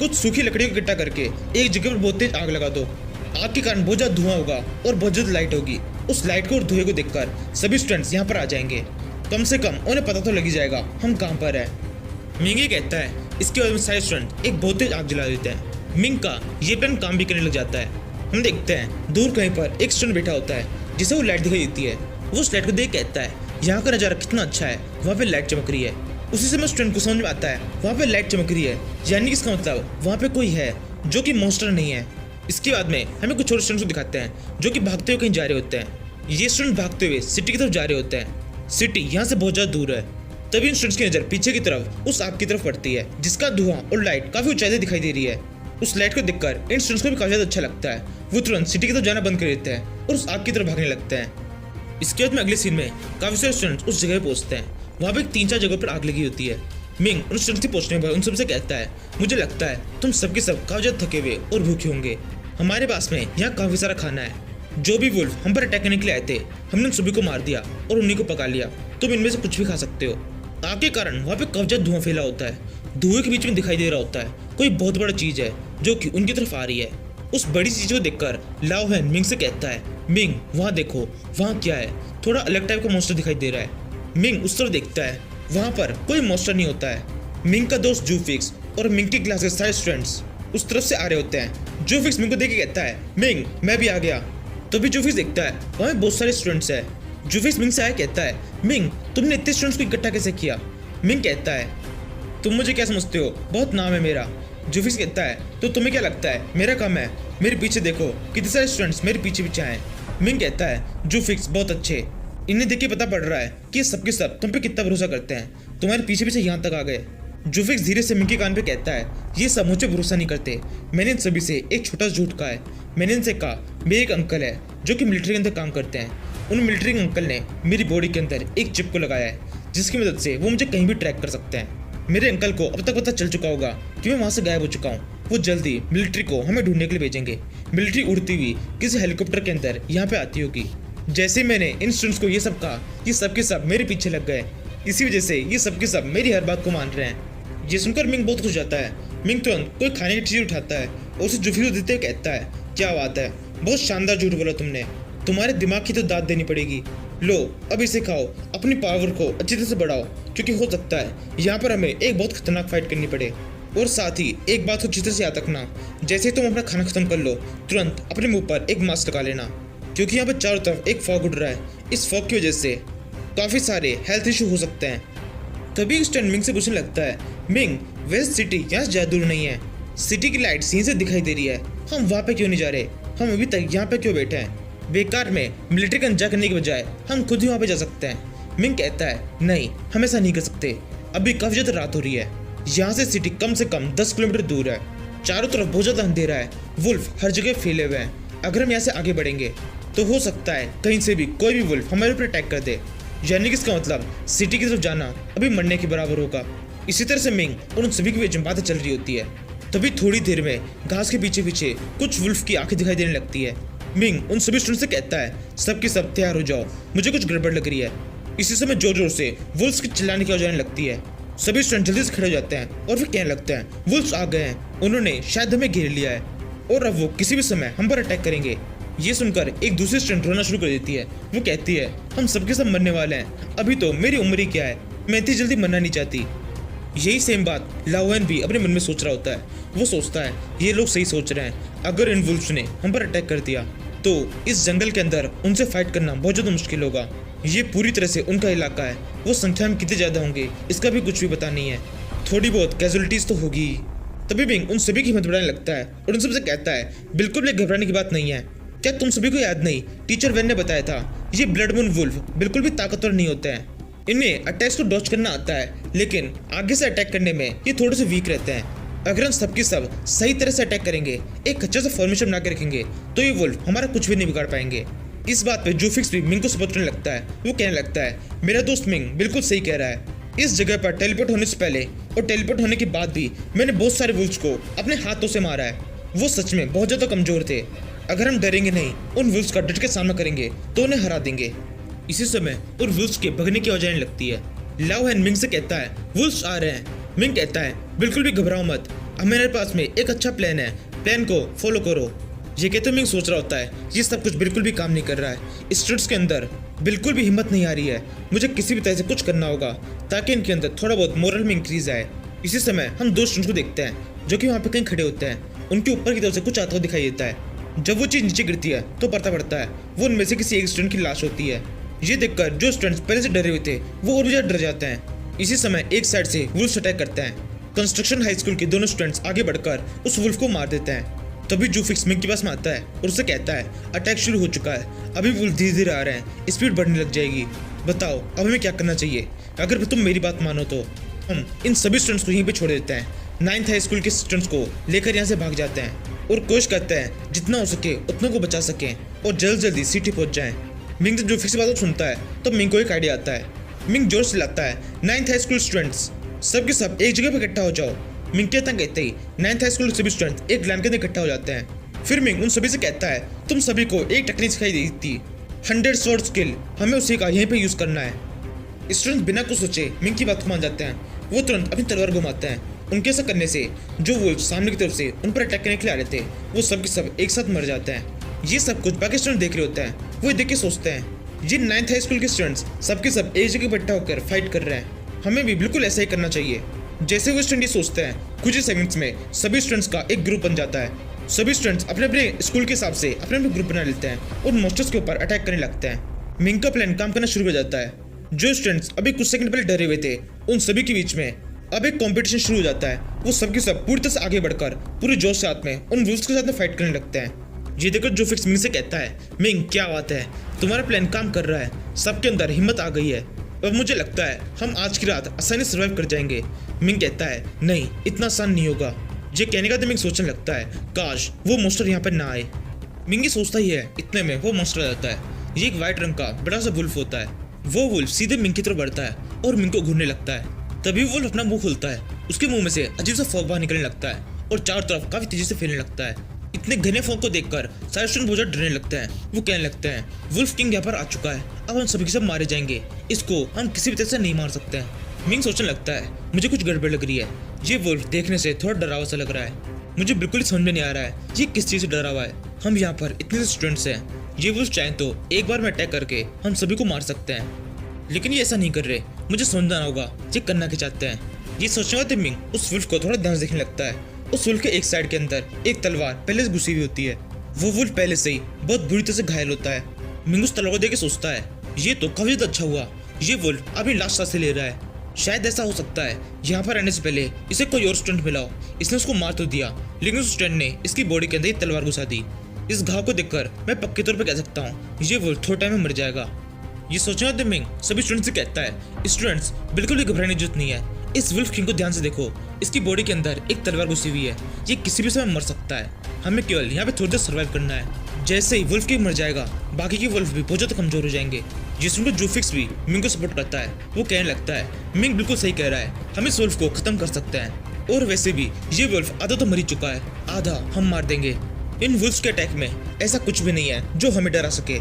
कुछ सूखी लकड़ियों को इकट्ठा करके एक जगह पर बहुत तेज आग लगा दो। आग के कारण बहुत ज़्यादा धुआं होगा और बहुत ज़्यादा लाइट होगी। उस लाइट को और धुएं को देखकर सभी स्टूडेंट्स यहाँ पर आ जाएंगे। कम से कम उन्हें पता तो लग ही जाएगा हम कहाँ पर है। मिंग ये कहता है। इसके बाद में सारे स्टूडेंट एक बहुत तेज आग जला देते हैं। मिंग का ये प्लान काम भी करने लग जाता है। हम देखते हैं दूर कहीं पर एक स्टूडेंट बैठा होता है जिसे वो लाइट दिखाई देती है। वो उस लाइट को देख कहता है यहाँ का नज़ारा कितना अच्छा है, वहाँ पे लाइट चमक रही है। उसी समय स्टूडेंट को समझ में आता है वहाँ पे लाइट चमक रही है, यानी कि इसका मतलब वहाँ पे कोई है जो कि मॉन्स्टर नहीं है। इसके बाद में हमें कुछ और स्टूडेंट्स को दिखाते हैं जो कि भागते हुए कहीं जा रहे होते हैं। ये स्टूडेंट भागते हुए सिटी की तरफ जा रहे होते हैं। सिटी यहाँ से बहुत ज़्यादा दूर है। तभी इन स्टूडेंट्स की नज़र पीछे की तरफ उस आग की तरफ पड़ती है जिसका धुआं और लाइट काफ़ी ऊंचाई से दिखाई दे रही है। उस लाइट को देखकर इन स्टूडेंट्स को भी काफ़ी ज़्यादा अच्छा लगता है। वो तुरंत सिटी की तरफ जाना बंद कर देते हैं और उस आग की तरफ भागने लगते हैं। इसके बाद में अगले सीन में काफ़ी सारे स्टूडेंट्स उस जगह पहुँचते हैं। वहाँ पे 3-4 जगह पर आग लगी होती है। मिंग उन स्टूडेंट्स के पहुँचने पर उन सबसे कहता है मुझे लगता है तुम सबके सब काफ़ी ज़्यादा थके हुए और भूखे होंगे। हमारे पास में यहाँ काफ़ी सारा खाना है। जो भी वुल्फ हम पर अटैक करने के लिए आए थे हमने उन सभी को मार दिया और उन्हीं को पका लिया। तुम इनमें से कुछ भी खा सकते हो। आग के कारण वहाँ पे काफ़ी ज़्यादा धुआं फैला होता है। धुएं के बीच में दिखाई दे रहा होता है कोई बहुत बड़ा चीज़ है जो कि उनकी तरफ आ रही है। उस बड़ी चीज़ को देखकर लाओ हैन मिंग से कहता है मिंग वहाँ देखो, वहाँ क्या है। थोड़ा अलग टाइप का मॉन्स्टर दिखाई दे रहा है। मिंग उस तरफ देखता है, वहाँ पर कोई मॉन्स्टर नहीं होता है। मिंग का दोस्त जूफिक्स और मिंग की क्लास के सारे स्टूडेंट्स उस तरफ से आ रहे होते हैं। जूफिक्स मिंग को देख के कहता है मिंग मैं भी आ गया। तो भी जूफिक्स देखता है वहाँ बहुत सारे स्टूडेंट्स हैं। जूफिक्स मिंग से आया कहता है मिंग तुमने इतने स्टूडेंट्स को इकट्ठा कैसे किया। मिंग कहता है तुम मुझे क्या समझते हो, बहुत नाम है मेरा। जूफिक्स कहता है तो तुम्हें क्या लगता है मेरा काम है, मेरे पीछे देखो कितने सारे स्टूडेंट्स मेरे पीछे पीछे आए। मिंग कहता है जूफिक्स बहुत अच्छे, इन्हें देख के पता पड़ रहा है कि सबके सब तुम पे कितना भरोसा करते हैं, तुम्हारे पीछे पीछे यहाँ तक आ गए। जूफिक्स धीरे से मिंग के कान पे कहता है ये सब मुझे भरोसा नहीं करते, मैंने इन सभी से एक छोटा सा झूठ कहा है। मैंने इनसे कहा मेरे एक अंकल है जो कि मिलिट्री के अंदर काम करते हैं। उन मिलिट्री के अंकल ने मेरी बॉडी के अंदर एक चिप को लगाया है जिसकी मदद से वो मुझे कहीं भी ट्रैक कर सकते हैं। मेरे अंकल को अब तक पता चल चुका होगा कि मैं वहाँ से गायब हो चुका हूँ। वो जल्दी मिलिट्री को हमें ढूंढने के लिए भेजेंगे। मिलिट्री उड़ती हुई किसी हेलीकॉप्टर के अंदर यहाँ पे आती होगी। जैसे मैंने इन स्टूडेंट्स को ये सब कहा ये सब के सब मेरे पीछे लग गए, इसी वजह से ये सब के सब मेरी हर बात को मान रहे हैं। ये सुनकर मिंग बहुत खुश जाता है। मिंग तुरंत कोई खाने की चीज़ उठाता है और उसे जूफिक्स को देते हुए कहता है क्या बात है, बहुत शानदार झूठ बोला तुमने, तुम्हारे दिमाग की तो दाद देनी पड़ेगी। लो अब इसे खाओ, अपनी पावर को अच्छी तरह से बढ़ाओ क्योंकि हो सकता है यहाँ पर हमें एक बहुत खतरनाक फाइट करनी पड़े। और साथ ही एक बात को अच्छी तरह से याद रखना, जैसे ही तुम अपना खाना खत्म कर लो तुरंत अपने मुंह पर एक मास्क लगा लेना क्योंकि यहाँ पर चारों तरफ एक फॉग उड़ रहा है। इस फॉग की वजह से काफ़ी सारे हेल्थ इशू हो सकते हैं। तभी स्टूडेंट मिंग से पूछने लगता है मिंग वेस्ट सिटी यहाँ से ज़्यादा दूर नहीं है, सिटी की लाइट्स यहीं से दिखाई दे रही है, हम वहाँ पे क्यों नहीं जा रहे, हम अभी तक यहाँ पे क्यों बैठे हैं। बेकार में मिलिट्री का इंतजार करने के बजाय हम खुद ही वहाँ पे जा सकते हैं। मिंग कहता है नहीं हम ऐसा नहीं कर सकते, अभी काफ़ी ज़्यादा रात हो रही है, यहाँ से सिटी कम से कम 10 किलोमीटर दूर है, चारों तरफ बहुत ज़्यादा अंधेरा है, वुल्फ हर जगह फैले हुए हैं। अगर हम यहाँ से आगे बढ़ेंगे तो हो सकता है कहीं से भी कोई भी वुल्फ हमारे ऊपर अटैक कर दे, यानी कि इसका मतलब सिटी की तरफ जाना अभी मरने के बराबर होगा। इसी तरह से मिंग और उन सभी के बीच में बातें चल रही होती है। तभी थोड़ी देर में घास के पीछे पीछे कुछ वुल्फ की आंखें दिखाई देने लगती है। मिंग उन सभी स्टूडेंट्स से कहता है, सब के सब तैयार हो जाओ, मुझे कुछ गड़बड़ लग रही है। इसी समय जोर जोर से वुल्फ्स की चिल्लाने की आवाज आने लगती है। सभी स्टूडेंट जल्दी से खड़े हो जाते हैं और फिर कहने लगते हैं, वुल्फ्स आ गए हैं, उन्होंने शायद हमें घेर लिया है और अब वो किसी भी समय हम पर अटैक करेंगे। ये सुनकर एक दूसरी स्टूडेंट रोना शुरू कर देती है। वो कहती है, हम सबके सब मरने वाले हैं, अभी तो मेरी उम्र ही क्या है, मैं इतनी जल्दी मरना नहीं चाहती। यही सेम बात लाओएन भी अपने मन में सोच रहा होता है। वो सोचता है, ये लोग सही सोच रहे हैं, अगर इन वुल्फ्स ने हम पर अटैक कर दिया तो इस जंगल के अंदर उनसे फाइट करना बहुत ज़्यादा मुश्किल होगा। ये पूरी तरह से उनका इलाका है, वो संख्या में कितने ज़्यादा होंगे इसका भी कुछ भी पता नहीं है, थोड़ी बहुत कैजुअलिटीज तो होगी। तभी मिंग उन सभी की हिम्मत बढ़ाने लगता है और उन सबसे कहता है, बिल्कुल भी घबराने की बात नहीं है। क्या तुम सभी को याद नहीं, टीचर वेन ने बताया था ये ब्लड मून वुल्फ बिल्कुल भी ताकतवर नहीं होते हैं, इन्हें अटैक्स को डॉज करना आता है, लेकिन आगे से अटैक करने में ये थोड़े से वीक रहते हैं। अगर हम सबके सब सही तरह से अटैक करेंगे, एक अच्छा सा फॉर्मेशन बना के रखेंगे, तो ये वुल्फ हमारा कुछ भी नहीं बिगाड़ पाएंगे। इस बात पे जूफिक्स भी मिंग को सपोर्ट करने लगता है। वो कहने लगता है, मेरा दोस्त मिंग बिल्कुल सही कह रहा है, इस जगह पर टेलीपोर्ट होने से पहले और टेलीपोर्ट होने के बाद भी मैंने बहुत सारे वुल्फ्स को अपने हाथों से मारा है। वो सच में बहुत ज़्यादा कमजोर थे। अगर हम डरेंगे नहीं, उन वुल्फ्स का डट के सामना करेंगे तो उन्हें हरा देंगे। इसी समय उन वुल्फ्स के भगने की आवाज आने लगती है। लाओएन मिंग से कहता है, वुल्फ्स आ रहे हैं। मिंग कहता है, बिल्कुल भी घबराओ मत, अब मेरे पास में एक अच्छा प्लान है, प्लान को फॉलो करो। ये कहते मिंग सोच रहा होता है, ये सब कुछ बिल्कुल भी काम नहीं कर रहा है, स्टूडेंट्स के अंदर बिल्कुल भी हिम्मत नहीं आ रही है, मुझे किसी भी तरह से कुछ करना होगा ताकि इनके अंदर थोड़ा बहुत मोरल में इंक्रीज आए। इसी समय हम दो स्टूडेंट्स को देखते हैं जो कि वहाँ पे कहीं खड़े होते हैं। उनके ऊपर की तरफ से कुछ आता हुआ दिखाई देता है। जब वो चीज़ नीचे गिरती है तो पता पड़ता है वो उनमें से किसी एक स्टूडेंट की लाश होती है। ये देखकर जो स्टूडेंट्स पहले से डरे हुए थे वो और भी ज़्यादा डर जाते हैं। इसी समय एक साइड से वुल्फ अटैक करते हैं। कंस्ट्रक्शन हाई स्कूल के दोनों स्टूडेंट्स आगे बढ़कर उस वुल्फ को मार देते हैं। तभी जूफिक्स मिंग के पास में आता है और उससे कहता है, अटैक शुरू हो चुका है, अभी वुल्फ धीरे धीरे आ रहे हैं, स्पीड बढ़ने लग जाएगी, बताओ अब हमें क्या करना चाहिए। अगर तुम मेरी बात मानो तो हम इन सभी स्टूडेंट्स को यहीं पे छोड़ देते हैं, 9th हाई स्कूल के स्टूडेंट्स को लेकर यहाँ से भाग जाते हैं और कोशिश करते हैं जितना हो सके उतनों को बचा सकें और जल्द जल्दी सिटी पहुँच जाएं। मिंग जब जूफिक्स की बात सुनता है तो मिंग को एक आइडिया आता है। मिंग जोर से लाता है, 9th हाई स्कूल स्टूडेंट्स सब के सब एक जगह पर इकट्ठा हो जाओ। मिंग के तंग कहते ही 9th हाई स्कूल के सभी स्टूडेंट एक लाइन के अंदर इकट्ठा हो जाते हैं। फिर मिंग उन सभी से कहता है, तुम सभी को एक टेक्निक सिखाई दी थी, 100 स्वॉर्ड स्किल, हमें उसी का यहीं पे यूज करना है। स्टूडेंट बिना कुछ सोचे मिंग की बात को मान जाते हैं। वो तुरंत अपनी तलवार घुमाते हैं। उनके ऐसा करने से जो वुल्फ सामने की तरफ से उन पर अटैक करने के लिए आ रहे थे वो सब के सब एक साथ मर जाते हैं। ये सब कुछ बाकी स्टूडेंट देख रहे होते हैं। वो देख के सोचते हैं, ये 9th हाई स्कूल के स्टूडेंट्स सबके सब एक जगह इकट्ठा होकर फाइट कर रहे हैं, हमें भी बिल्कुल ऐसा ही करना चाहिए। जैसे वो स्टूडेंट ये सोचते हैं, कुछ ही सेकंड्स में सभी स्टूडेंट्स का एक ग्रुप बन जाता है। सभी स्टूडेंट्स अपने अपने स्कूल के हिसाब से अपने अपने ग्रुप बना लेते हैं और मॉन्स्टर्स के ऊपर अटैक करने लगते हैं। मिंग का प्लान काम करना शुरू हो जाता है। जो स्टूडेंट्स अभी कुछ सेकंड पहले डरे हुए थे उन सभी के बीच में अब एक कंपटीशन शुरू हो जाता है। वो सबके सब पूरी तरह से आगे बढ़कर पूरे जोश से साथ में उन वुल्फ्स के साथ में फाइट करने लगते हैं। ये देखकर जूफिक्स मिंग से कहता है, मिंग क्या बात है, तुम्हारा प्लान काम कर रहा है, सबके अंदर हिम्मत आ गई है, अब मुझे लगता है हम आज की रात आसानी से सर्वाइव कर जाएंगे। मिंग कहता है, नहीं इतना आसान नहीं होगा। ये कहने का तो मिंग सोचने लगता है, काश वो मॉन्स्टर यहाँ पर ना आए। मिंग ये सोचता ही है, इतने में वो मॉन्स्टर आ जाता है। ये एक व्हाइट रंग का बड़ा सा वुल्फ होता है। वो वुल्फ सीधे मिंग की तरफ बढ़ता है और मिंग को घूरने लगता है। तभी वुल्फ अपना मुंह खोलता है, उसके मुंह में से अजीब सा फॉग बाहर निकलने लगता है और चारों तरफ काफी तेजी से फैलने लगता है। इतने घने फॉग को देखकर सारे स्टूडेंट बहुत ज्यादा डरने लगते हैं। वो कहने लगते हैं, वुल्फ किंग यहाँ पर आ चुका है, अब हम सभी के सब मारे जाएंगे, इसको हम किसी भी तरह से नहीं मार सकते हैं। मिंग सोचने लगता है, मुझे कुछ गड़बड़ लग रही है, ये वुल्फ देखने से थोड़ा डरा हुआ सा लग रहा है, मुझे बिल्कुल समझ में नहीं आ रहा है ये किस चीज से डरा हुआ है। हम यहाँ पर इतने स्टूडेंट्स हैं, ये वुल्फ चाहें तो एक बार में अटैक करके हम सभी को मार सकते हैं, लेकिन ये ऐसा नहीं कर रहे, मुझे समझना होगा ये करना क्या चाहते हैं। ये सोचने वाले मिंग उस वुल्फ को थोड़ा ध्यान से देखने लगता है। उस वुल्फ के एक साइड के अंदर एक तलवार पहले से घुसी हुई होती है। वो वुल्फ पहले से ही बहुत बुरी तरह से घायल होता है। मिंग उस तलवार को देख के सोचता है, ये तो काफी ज्यादा अच्छा हुआ, ये वुल्फ अभी लास्ट सांसें ले रहा है, शायद ऐसा हो सकता है यहाँ पर आने से पहले इसे कोई और स्टूडेंट मिला हो, इसने उसको मार तो दिया लेकिन उस स्टूडेंट ने इसकी बॉडी के अंदर एक तलवार घुसा दी। इस घाव को देखकर मैं पक्के तौर पर कह सकता हूँ ये वुल्फ थोड़े टाइम में मर जाएगा। ये सोचने वाले मिंग सभी स्टूडेंट्स से कहता है, स्टूडेंट्स बिल्कुल भी घबराने की जरूरत नहीं है, इस वुल्फ किंग को ध्यान से देखो, इसकी बॉडी के अंदर एक तलवार घुसी हुई है, ये किसी भी समय मर सकता है, हमें केवल यहाँ पे थोड़ी देर सर्वाइव करना है। जैसे ही वुल्फ किंग मर जाएगा बाकी के वुल्फ भी बहुत ज्यादा कमजोर हो जाएंगे। जिसमें को जूफिक्स भी मिंग को सपोर्ट करता है। वो कहने लगता है मिंग बिल्कुल सही कह रहा है, हम इस वुल्फ को खत्म कर सकते हैं। और वैसे भी ये वुल्फ आधा तो मर ही चुका है, आधा हम मार देंगे। इन वुल्फ्स के अटैक में ऐसा कुछ भी नहीं है जो हमें डरा सके।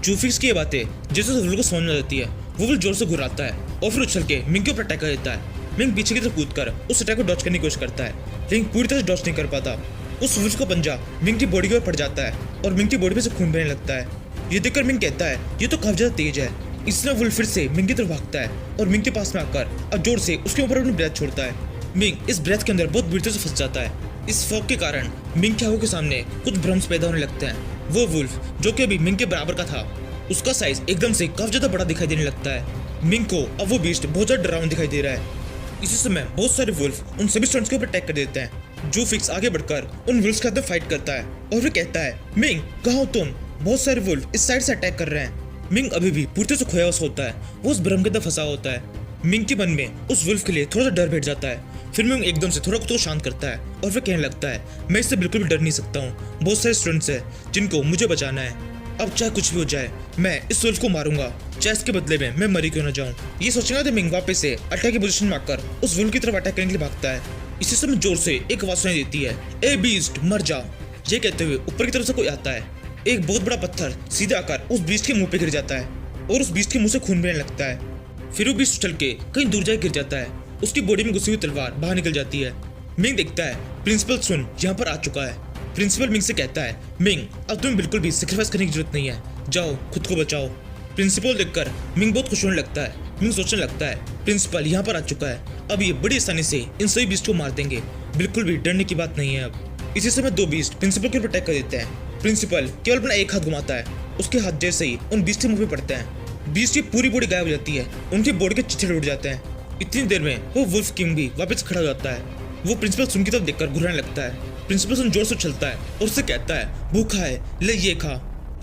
जूफिक्स की ये बातें जैसे वुल्फ को समझ में आती है, वो वुल्फ जोर से घुराता है और फिर उछल के मिंग के ऊपर अटैक कर देता है। मिंग पीछे की तरफ कूदकर उस अटैक को डॉच करने की कोशिश करता है, लेकिन पूरी तरह से डॉच नहीं कर पाता। उस वुल्फ का पंजा मिंग की बॉडी के ऊपर पड़ जाता है और मिंग की बॉडी में से खून बहने लगता है। ये देखकर मिंग कहता है ये तो काफी ज्यादा तेज है। इसलिए वुल्फ फिर से मिंग की तरफ भागता है और मिंग के पास में आकर अब जोर से उसके ऊपर अपनी ब्रेथ छोड़ता है। मिंग इस ब्रेथ के अंदर बहुत बुरी तरह से फंस जाता है। इस फॉग के कारण मिंग की आंखों के सामने कुछ भ्रम्स पैदा होने लगते हैं। वो वुल्फ जो कि अभी मिंग के बराबर का था, उसका साइज एकदम से काफी ज्यादा बड़ा दिखाई देने लगता है। मिंग को अब वो बीस्ट बहुत ज्यादा डरावना दिखाई दे रहा है। इसी समय बहुत सारे वुल्फ उन सभी स्टूडेंट्स के ऊपर अटैक कर देते हैं। जूफिक्स आगे बढ़कर उन वुल्फ्स के साथ फाइट करता है और फिर कहता है मिंग कहाँ हो तुम? बहुत सारे वुल्फ इस साइड से अटैक कर रहे हैं। मिंग अभी भी पूरी तरह से खोया हुआ होता है, वो उस भ्रम के अंदर फंसा होता है। मिंग के मन में उस वुल्फ के लिए थोड़ा सा डर बैठ जाता है। फिर मिंग एकदम से थोड़ा खुद को शांत करता है और फिर कहने लगता है मैं इससे बिल्कुल भी डर नहीं सकता हूँ। बहुत सारे स्टूडेंट्स हैं जिनको मुझे बचाना है। अब चाहे कुछ भी हो जाए मैं इस वुल्फ को मारूंगा, चाहे इसके बदले में मैं मरी क्यों ना जाऊं। ये सोचेगा तो मिंग वापस से अटैक की पोजीशन में आकर उस वुल्फ की तरफ अटैक करने के लिए भागता है। इसी समय जोर से एक आवाज सुनाई देती है, ए बीस्ट मर जा। ये कहते हुए ऊपर की तरफ से कोई आता है। एक बहुत बड़ा पत्थर सीधे आकर उस बीस्ट के मुंह पे गिर जाता है और उस बीस्ट के मुंह से खून बहने लगता है। फिर वो बीस्ट उछल के कहीं दूर जाके गिर जाता है। उसकी बॉडी में घुसी हुई तलवार बाहर निकल जाती है। मिंग देखता है प्रिंसिपल सुन यहाँ पर आ चुका है। प्रिंसिपल मिंग से कहता है मिंग अब तुम्हें बिल्कुल भी सेक्रीफाइस करने की जरूरत नहीं है, जाओ खुद को बचाओ। प्रिंसिपल देखकर मिंग बहुत खुश होने लगता है। मिंग सोचने लगता है प्रिंसिपल यहाँ पर आ चुका है, अब ये बड़ी आसानी से इन सभी बीस्ट को मार देंगे, बिल्कुल भी डरने की बात नहीं है अब। इसी समय दो बीस्ट प्रिंसिपल के ऊपर अटैक कर देते हैं। प्रिंसिपल केवल अपना एक हाथ घुमाता है, उसके हाथ जैसे ही उन बीस्ट के मुंह पे पड़ते हैं, बीस्ट की पूरी बॉडी गायब हो जाती है, उनकी बॉडी के चिथड़े उड़ जाते हैं। इतनी देर में वो वुल्फ किंग भी वापस खड़ा हो जाता है। वो प्रिंसिपल सुन की तरफ देखकर घुराने लगता है। प्रिंसिपल सुन जोर से उछलता है और उससे कहता है भूखा है ले ये खा।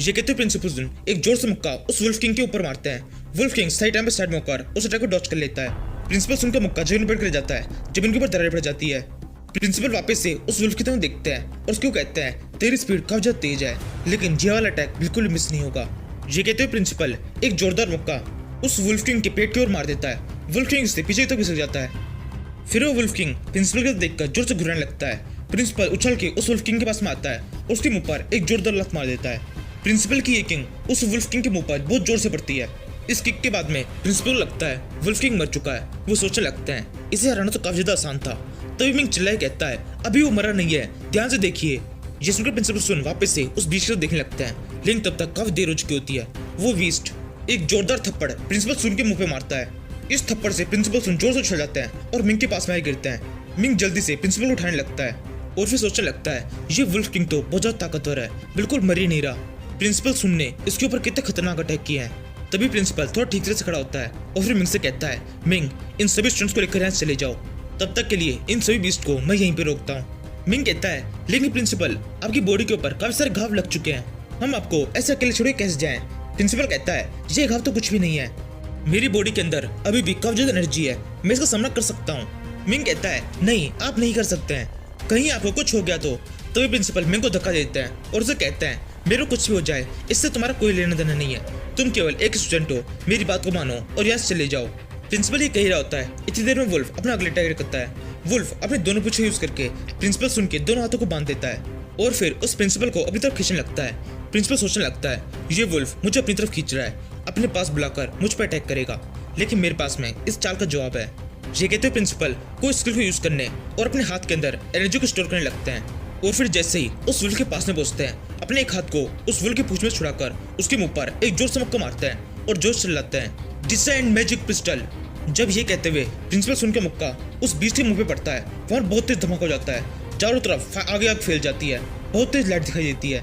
ये कहते प्रिंसिपल सुन एक जोर से मुक्का उस वुल्फ किंग के ऊपर मारते हैं। वुल्फ किंग सही टाइम पे साइड में होकर उस अटैक को डॉच कर लेता है। प्रिंसिपल सुन का मुक्का जमीन पर गिर जाता है, जमीन के ऊपर दरार पड़ जाती है। प्रिंसिपल वापस से उस वुल्फ की तरफ देखते हैं और उसको कहते हैं तेरी स्पीड काफी ज्यादा तेज है, लेकिन ये वाला अटैक बिल्कुल मिस नहीं होगा। ये कहते हुए प्रिंसिपल एक जोरदार मुक्का उस वुल्फ किंग के पेट की ओर मार देता है। वुल्फ किंग से पीछे तक खिसक जाता है। फिर वो वुल्फ किंग प्रिंसिपल को देखकर जोर से घुराने लगता है। प्रिंसिपल उछल के उस वुल्फ किंग के पास में आता है और उसके मुंह पर एक जोरदार लत मार देता है। प्रिंसिपल की ये किंग उस वुल्फ किंग के मुंह पर बहुत जोर से पड़ती है। इस किक के बाद में प्रिंसिपल को लगता है वुल्फ किंग मर चुका है। वो सोचने लगते हैं इसे हराना तो काफी ज्यादा आसान था। तभी मिंग चिल्लाए कहता है अभी वो मरा नहीं है, ध्यान से देखिए। ये सुनकर प्रिंसिपल सुन वापस से उस बीस्ट को देखने लगते हैं, लेकिन तब तक काफी देर हो चुकी होती है। वो बीस्ट एक जोरदार थप्पड़ प्रिंसिपल सुन के मुंह पे मारता है। इस थप्पड़ से प्रिंसिपल सुन जोर से उछल जाते हैं और मिंग के पास में गिरते हैं। मिंग जल्दी से प्रिंसिपल को उठाने लगता है और फिर सोचने लगता है ये वुल्फ किंग तो बहुत ज्यादा ताकतवर है, बिल्कुल मर ही नहीं रहा। प्रिंसिपल सुन ने इसके ऊपर कितने खतरनाक अटैक किए हैं। तभी प्रिंसिपल थोड़ा ठीक तरह से खड़ा होता है और फिर मिंग से कहता है मिंग इन सभी स्टूडेंट्स को लेकर यहाँ से चले जाओ, तब तक के लिए इन सभी बीस्ट को मैं यहीं पे रोकता हूँ। मिंग कहता है लेकिन प्रिंसिपल आपकी बॉडी के ऊपर काफी सारे घाव लग चुके हैं, हम आपको ऐसे अकेले छोड़े कैसे जाएं? प्रिंसिपल कहता है ये घाव तो कुछ भी नहीं है, मेरी बॉडी के अंदर अभी भी काफी ज्यादा एनर्जी है, मैं इसका सामना कर सकता हूँ। मिंग कहता है नहीं आप नहीं कर सकते हैं, कहीं आपको कुछ हो गया तो। तभी प्रिंसिपल मिंग को धक्का देता है और उसे कहते हैं मेरे को कुछ भी हो जाए इससे तुम्हारा कोई लेना देना नहीं है, तुम केवल एक स्टूडेंट हो, मेरी बात को मानो और यहाँ से चले जाओ। प्रिंसिपल ये कह रहा होता है। इतनी देर में वुल्फ अपना अगला टारगेट करता है। वुल्फ अपने दोनों पूंछें यूज करके प्रिंसिपल सुन के दोनों हाथों को बांध देता है और फिर उस प्रिंसिपल को अपनी तरफ खींचने लगता है। प्रिंसिपल सोचने लगता है ये वुल्फ मुझे अपनी तरफ खींच रहा है, अपने पास बुलाकर मुझ पर अटैक करेगा, लेकिन मेरे पास में इस चाल का जवाब है। ये कहते हुए प्रिंसिपल कोई स्किल को यूज करने और अपने हाथ के अंदर एनर्जी को स्टोर करने लगते हैं और फिर जैसे ही उस वुल्फ के पास में पहुंचते हैं अपने एक हाथ को उस वुल्फ की पूंछ में छुड़ाकर उसके मुंह पर एक जोर से मुक्का मारते हैं और जोश चिल्लाते हैं डिसेंड मैजिक पिस्टल। जब ये कहते हुए प्रिंसिपल सुन के मुक्का उस बीस्ट के मुंह पे पड़ता है, वहाँ बहुत तेज धमाका हो जाता है, चारों तरफ आगे आग फैल जाती है, बहुत तेज लाइट दिखाई देती है।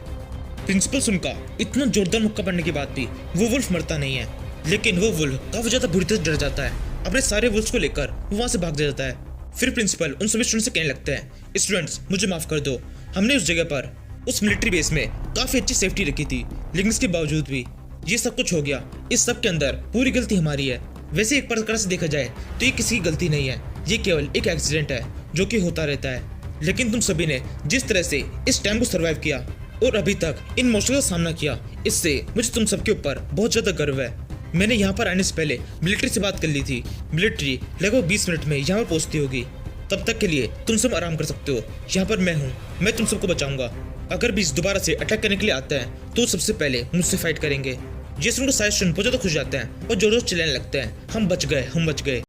प्रिंसिपल सुन का इतना जोरदार मुक्का पड़ने के बाद भी वो वुल्फ मरता नहीं है, लेकिन वो वुल्फ काफी ज्यादा बुरी तरह डर जाता है। अपने सारे वुल्फ्स को लेकर वो वहाँ से भाग जाता है। फिर प्रिंसिपल उन सभी स्टूडेंट्स से कहने लगते हैं स्टूडेंट्स मुझे माफ कर दो, हमने उस जगह पर उस मिलिट्री बेस में काफी अच्छी सेफ्टी रखी थी, लेकिन इसके बावजूद भी ये सब कुछ हो गया। इस सब के अंदर पूरी गलती हमारी है। वैसे एक प्रकार से देखा जाए तो ये किसी की गलती नहीं है, ये केवल एक एक्सीडेंट है जो कि होता रहता है, लेकिन तुम सभी ने जिस तरह से इस टाइम को सर्वाइव किया और अभी तक इन मुश्किलों का सामना किया, इससे मुझे तुम सबके ऊपर बहुत ज्यादा गर्व है। मैंने यहाँ पर आने से पहले मिलिट्री से बात कर ली थी। मिलिट्री लगभग 20 मिनट में यहाँ पर पहुँचती होगी। तब तक के लिए तुम सब आराम कर सकते हो। यहाँ पर मैं हूँ, मैं तुम सबको बचाऊंगा। अगर बीस दोबारा से अटैक करने के लिए आता है तो सबसे पहले मुझसे फाइट करेंगे। ये सुनकर सारे स्टूडेंट बहुत ज्यादा खुश जाते हैं और जोर जोर चिल्लाने लगते हैं, हम बच गए, हम बच गए।